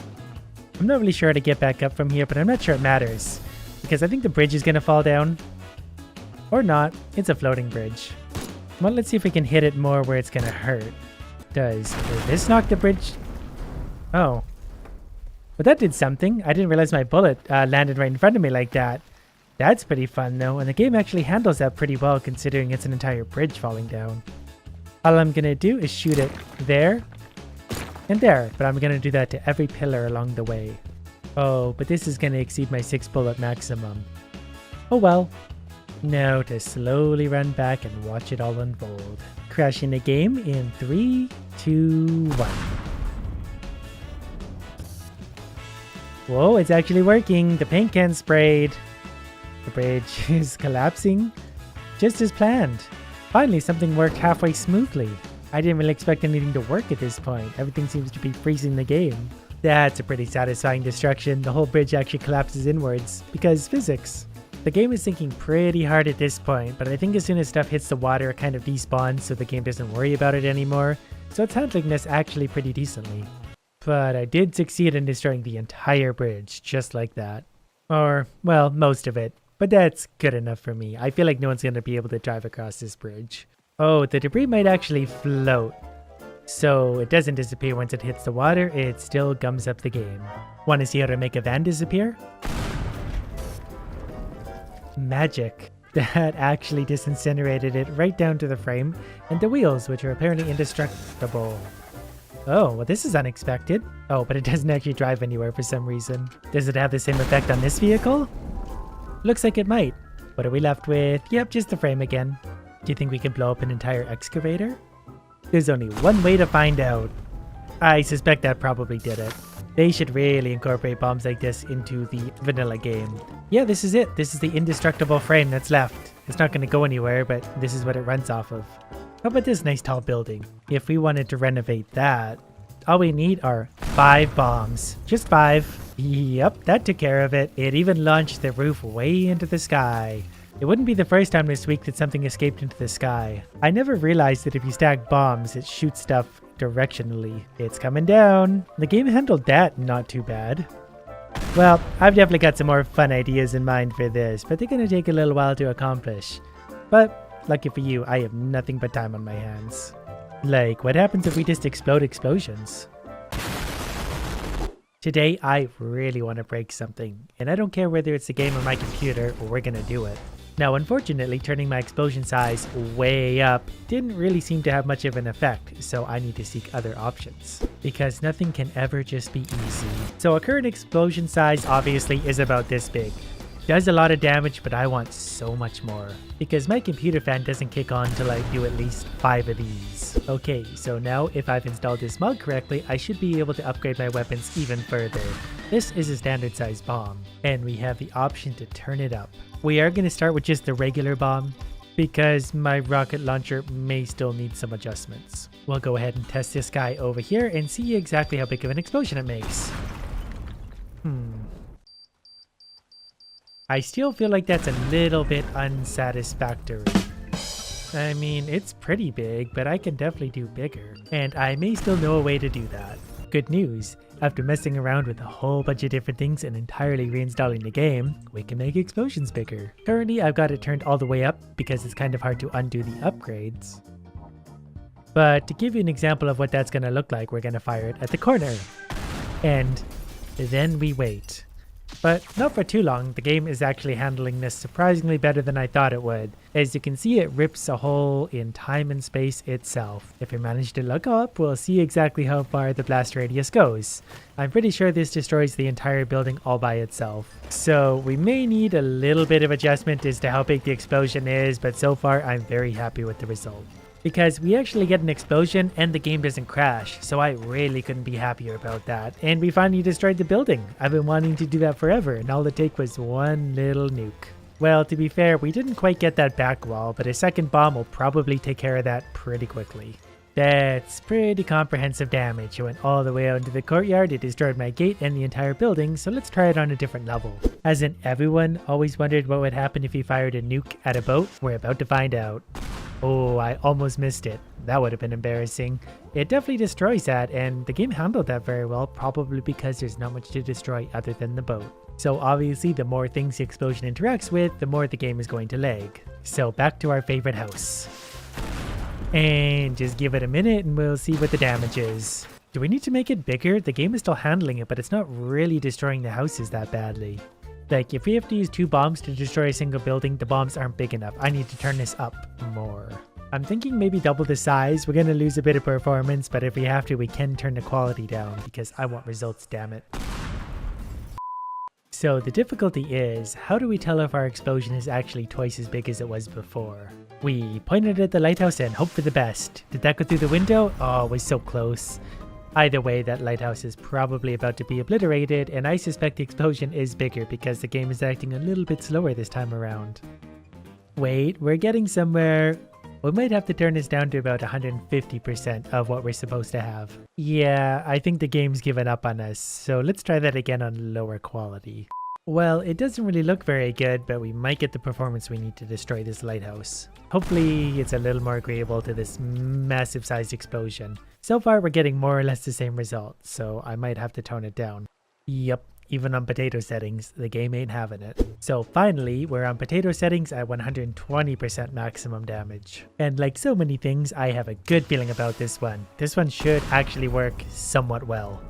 [SPEAKER 1] I'm not really sure how to get back up from here, but I'm not sure it matters. Because I think the bridge is going to fall down. Or not. It's a floating bridge. Well, let's see if we can hit it more where it's going to hurt. Does this knock the bridge? Oh. But that did something. I didn't realize my bullet landed right in front of me like that. That's pretty fun though, and the game actually handles that pretty well considering it's an entire bridge falling down. All I'm going to do is shoot it there and there, but I'm going to do that to every pillar along the way. Oh, but this is going to exceed my 6 bullet maximum. Oh well. Now to slowly run back and watch it all unfold. Crashing the game in 3, 2, 1. Whoa, it's actually working. The paint can sprayed. The bridge is collapsing. Just as planned. Finally, something worked halfway smoothly. I didn't really expect anything to work at this point. Everything seems to be freezing the game. That's a pretty satisfying destruction. The whole bridge actually collapses inwards because physics. The game is sinking pretty hard at this point, but I think as soon as stuff hits the water, it kind of despawns so the game doesn't worry about it anymore. So it's handling this actually pretty decently. But I did succeed in destroying the entire bridge, just like that. Or, well, most of it. But that's good enough for me. I feel like no one's going to be able to drive across this bridge. Oh, the debris might actually float. So it doesn't disappear once it hits the water, it still gums up the game. Want to see how to make a van disappear? Magic. That actually disincinerated it right down to the frame and the wheels, which are apparently indestructible. Oh, well this is unexpected. Oh, but it doesn't actually drive anywhere for some reason. Does it have the same effect on this vehicle? Looks like it might. What are we left with? Yep, just the frame again. Do you think we could blow up an entire excavator? There's only one way to find out. I suspect that probably did it. They should really incorporate bombs like this into the vanilla game. Yeah, this is it. This is the indestructible frame that's left. It's not going to go anywhere, but this is what it runs off of. How about this nice tall building? If we wanted to renovate that, all we need are 5 bombs. Just 5. Yep, that took care of it. It even launched the roof way into the sky. It wouldn't be the first time this week that something escaped into the sky. I never realized that if you stack bombs, it shoots stuff directionally. It's coming down. The game handled that not too bad. Well, I've definitely got some more fun ideas in mind for this, but they're going to take a little while to accomplish. But lucky for you, I have nothing but time on my hands. Like, what happens if we just explode explosions? Today, I really want to break something, and I don't care whether it's the game or my computer, we're going to do it. Now, unfortunately, turning my explosion size way up didn't really seem to have much of an effect, so I need to seek other options. Because nothing can ever just be easy. So a current explosion size obviously is about this big. Does a lot of damage, but I want so much more. Because my computer fan doesn't kick on till I do at least 5 of these. Okay, so now if I've installed this mod correctly, I should be able to upgrade my weapons even further. This is a standard size bomb, and we have the option to turn it up. We are going to start with just the regular bomb, because my rocket launcher may still need some adjustments. We'll go ahead and test this guy over here and see exactly how big of an explosion it makes. I still feel like that's a little bit unsatisfactory. I mean, it's pretty big, but I can definitely do bigger. And I may still know a way to do that. Good news, after messing around with a whole bunch of different things and entirely reinstalling the game, we can make explosions bigger. Currently, I've got it turned all the way up because it's kind of hard to undo the upgrades. But to give you an example of what that's going to look like, we're going to fire it at the corner. And then we wait. But not for too long, the game is actually handling this surprisingly better than I thought it would. As you can see, it rips a hole in time and space itself. If we manage to look up, we'll see exactly how far the blast radius goes. I'm pretty sure this destroys the entire building all by itself. So we may need a little bit of adjustment as to how big the explosion is, but so far I'm very happy with the result. Because we actually get an explosion and the game doesn't crash, so I really couldn't be happier about that. And we finally destroyed the building. I've been wanting to do that forever, and all it took was one little nuke. Well, to be fair, we didn't quite get that back wall, but a second bomb will probably take care of that pretty quickly. That's pretty comprehensive damage. It went all the way out into the courtyard, it destroyed my gate and the entire building, so let's try it on a different level. Hasn't everyone always wondered what would happen if you fired a nuke at a boat? We're about to find out. Oh, I almost missed it. That would have been embarrassing. It definitely destroys that, and the game handled that very well, probably because there's not much to destroy other than the boat. So obviously, the more things the explosion interacts with, the more the game is going to lag. So back to our favorite house. And just give it a minute and we'll see what the damage is. Do we need to make it bigger? The game is still handling it, but it's not really destroying the houses that badly. Like, if we have to use 2 bombs to destroy a single building, the bombs aren't big enough. I need to turn this up more. I'm thinking maybe double the size. We're going to lose a bit of performance, but if we have to, we can turn the quality down because I want results, damn it. So the difficulty is, how do we tell if our explosion is actually twice as big as it was before? We pointed at the lighthouse and hoped for the best. Did that go through the window? Oh, it was so close. Either way, that lighthouse is probably about to be obliterated, and I suspect the explosion is bigger because the game is acting a little bit slower this time around. Wait, we're getting somewhere. We might have to turn this down to about 150% of what we're supposed to have. Yeah, I think the game's given up on us, so let's try that again on lower quality. Well, it doesn't really look very good, but we might get the performance we need to destroy this lighthouse. Hopefully, it's a little more agreeable to this massive sized explosion. So far, we're getting more or less the same result, so I might have to tone it down. Yep. Even on potato settings, the game ain't having it. So finally, we're on potato settings at 120% maximum damage. And like so many things, I have a good feeling about this one. This one should actually work somewhat well.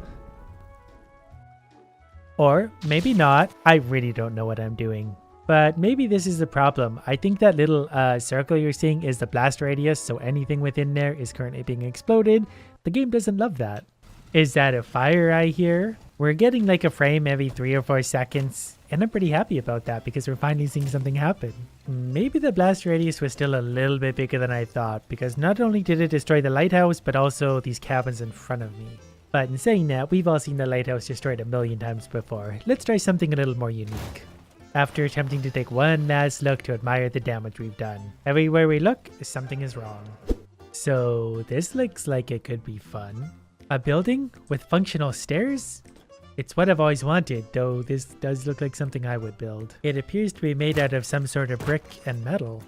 [SPEAKER 1] Or maybe not. I really don't know what I'm doing. But maybe this is the problem. I think that little circle you're seeing is the blast radius, so anything within there is currently being exploded. The game doesn't love that. Is that a fire I hear? We're getting like a frame every 3 or 4 seconds, and I'm pretty happy about that because we're finally seeing something happen. Maybe the blast radius was still a little bit bigger than I thought, because not only did it destroy the lighthouse, but also these cabins in front of me. But in saying that, we've all seen the lighthouse destroyed a million times before. Let's try something a little more unique. After attempting to take one last look to admire the damage we've done, everywhere we look, something is wrong. So this looks like it could be fun. A building with functional stairs? It's what I've always wanted, though this does look like something I would build. It appears to be made out of some sort of brick and metal.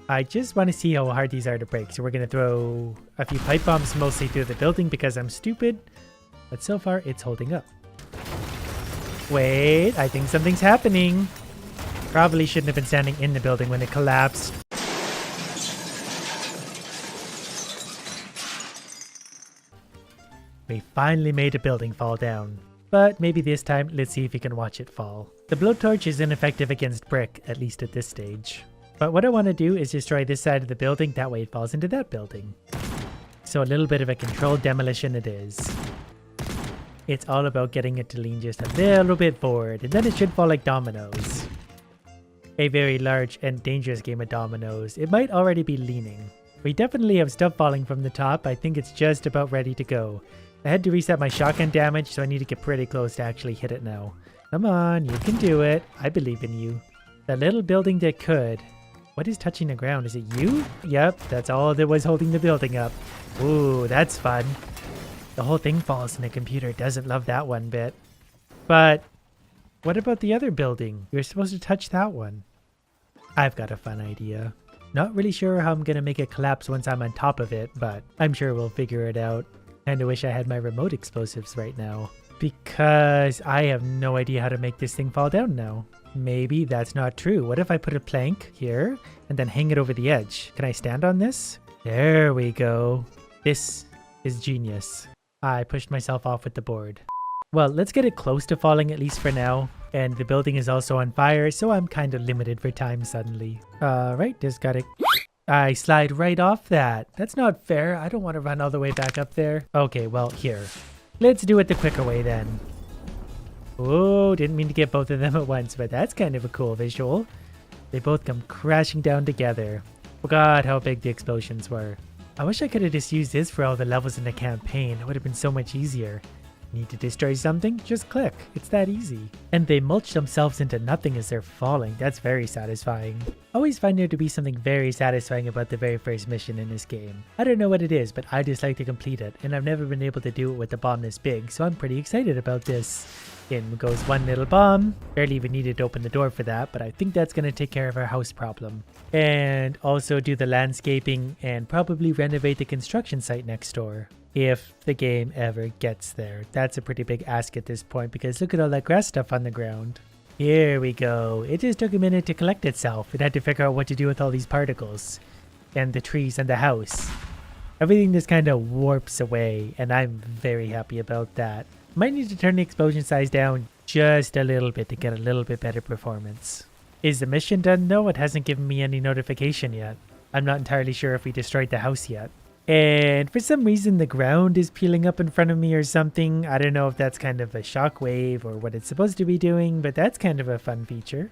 [SPEAKER 1] I just want to see how hard these are to break, so we're going to throw a few pipe bombs mostly through the building because I'm stupid. But so far, it's holding up. Wait, I think something's happening. Probably shouldn't have been standing in the building when it collapsed. We finally made a building fall down. But maybe this time, let's see if we can watch it fall. The blowtorch is ineffective against brick, at least at this stage. But what I want to do is destroy this side of the building, that way it falls into that building. So a little bit of a controlled demolition it is. It's all about getting it to lean just a little bit forward, and then it should fall like dominoes. A very large and dangerous game of dominoes. It might already be leaning. We definitely have stuff falling from the top. I think it's just about ready to go. I had to reset my shotgun damage, so I need to get pretty close to actually hit it now. Come on, you can do it. I believe in you. The little building that could. What is touching the ground? Is it you? Yep, that's all that was holding the building up. Ooh, that's fun. The whole thing falls and the computer doesn't love that one bit. But what about the other building? You're supposed to touch that one. I've got a fun idea. Not really sure how I'm going to make it collapse once I'm on top of it, but I'm sure we'll figure it out. Kinda wish I had my remote explosives right now, because I have no idea how to make this thing fall down now. Maybe that's not true. What if I put a plank here and then hang it over the edge? Can I stand on this? There we go. This is genius. I pushed myself off with the board. Well, let's get it close to falling at least for now. And the building is also on fire, so I'm kind of limited for time suddenly. Alright, just gotta... I slide right off that. That's not fair. I don't want to run all the way back up there. Okay, well, here. Let's do it the quicker way then. Oh, didn't mean to get both of them at once, but that's kind of a cool visual. They both come crashing down together. Forgot how big the explosions were. I wish I could have just used this for all the levels in the campaign. It would have been so much easier. Need to destroy something? Just click. It's that easy. And they mulch themselves into nothing as they're falling. That's very satisfying. I always find there to be something very satisfying about the very first mission in this game. I don't know what it is, but I just like to complete it, and I've never been able to do it with a bomb this big, so I'm pretty excited about this. In goes one little bomb. Barely even needed to open the door for that, but I think that's going to take care of our house problem. And also do the landscaping and probably renovate the construction site next door. If the game ever gets there. That's a pretty big ask at this point because look at all that grass stuff on the ground. Here we go. It just took a minute to collect itself. It had to figure out what to do with all these particles. And the trees and the house. Everything just kind of warps away, and I'm very happy about that. Might need to turn the explosion size down just a little bit to get a little bit better performance. Is the mission done though? It hasn't given me any notification yet. I'm not entirely sure if we destroyed the house yet. And for some reason, the ground is peeling up in front of me or something. I don't know if that's kind of a shockwave or what it's supposed to be doing, but that's kind of a fun feature.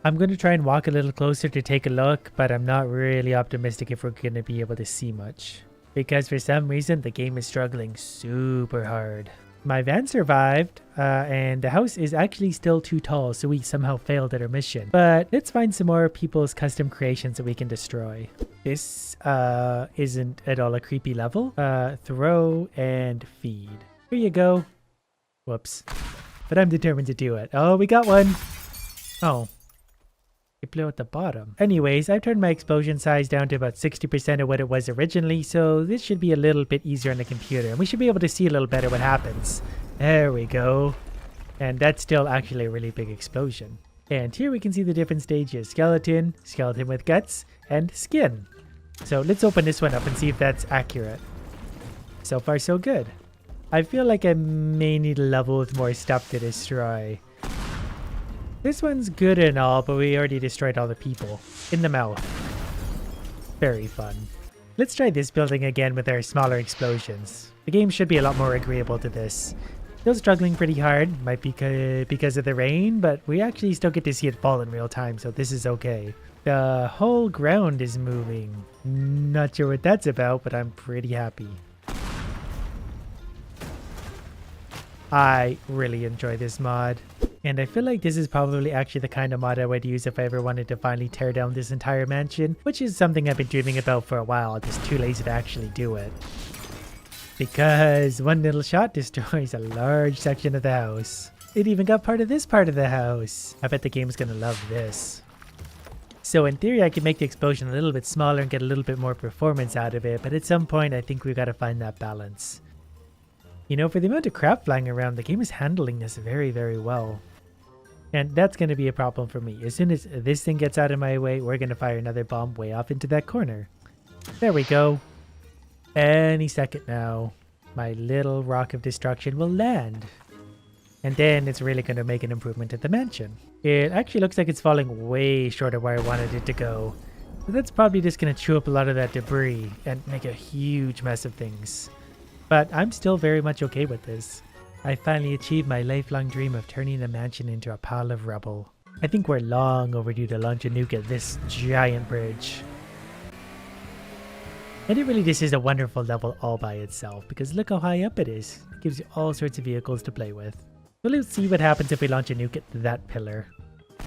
[SPEAKER 1] I'm going to try and walk a little closer to take a look, but I'm not really optimistic if we're going to be able to see much. Because for some reason, the game is struggling super hard. My van survived, and the house is actually still too tall, so we somehow failed at our mission. But let's find some more people's custom creations that we can destroy. This isn't at all a creepy level. Throw and feed. Here you go. Whoops. But I'm determined to do it. Oh, we got one. Oh. It blew at the bottom. Anyways, I've turned my explosion size down to about 60% of what it was originally, so this should be a little bit easier on the computer, and we should be able to see a little better what happens. There we go. And that's still actually a really big explosion. And here we can see the different stages. Skeleton, skeleton with guts, and skin. So let's open this one up and see if that's accurate. So far so good. I feel like I may need a level with more stuff to destroy. This one's good and all, but we already destroyed all the people. In the mouth. Very fun. Let's try this building again with our smaller explosions. The game should be a lot more agreeable to this. Still struggling pretty hard, might be because of the rain, but we actually still get to see it fall in real time, so this is okay. The whole ground is moving. Not sure what that's about, but I'm pretty happy. I really enjoy this mod. And I feel like this is probably actually the kind of mod I would use if I ever wanted to finally tear down this entire mansion, which is something I've been dreaming about for a while. I'm just too lazy to actually do it. Because one little shot destroys a large section of the house. It even got part of this part of the house. I bet the game's gonna love this. So in theory, I can make the explosion a little bit smaller and get a little bit more performance out of it, but at some point, I think we've got to find that balance. You know, for the amount of crap flying around, the game is handling this very, very well. And that's going to be a problem for me. As soon as this thing gets out of my way, we're going to fire another bomb way off into that corner. There we go. Any second now, my little rock of destruction will land. And then it's really going to make an improvement at the mansion. It actually looks like it's falling way short of where I wanted it to go. So that's probably just going to chew up a lot of that debris and make a huge mess of things. But I'm still very much okay with this. I finally achieved my lifelong dream of turning the mansion into a pile of rubble. I think we're long overdue to launch a nuke at this giant bridge. And it really just is a wonderful level all by itself, because look how high up it is. It gives you all sorts of vehicles to play with. So let's see what happens if we launch a nuke at that pillar.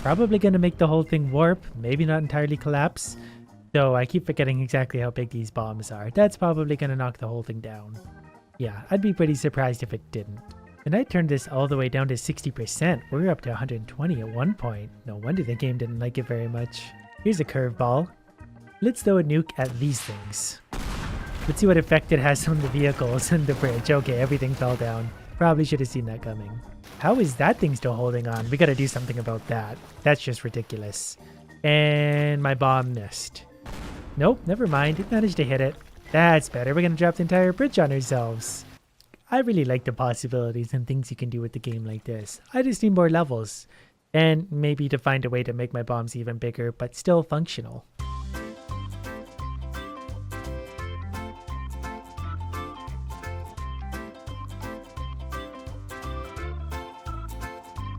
[SPEAKER 1] Probably going to make the whole thing warp, maybe not entirely collapse. Though I keep forgetting exactly how big these bombs are. That's probably going to knock the whole thing down. Yeah, I'd be pretty surprised if it didn't. And I turned this all the way down to 60%. We were up to 120 at one point. No wonder the game didn't like it very much. Here's a curveball. Let's throw a nuke at these things. Let's see what effect it has on the vehicles and the bridge. Okay, everything fell down. Probably should have seen that coming. How is that thing still holding on? We gotta do something about that. That's just ridiculous. And my bomb missed. Nope, never mind. It managed to hit it. That's better. We're gonna drop the entire bridge on ourselves. I really like the possibilities and things you can do with the game like this. I just need more levels. And maybe to find a way to make my bombs even bigger, but still functional.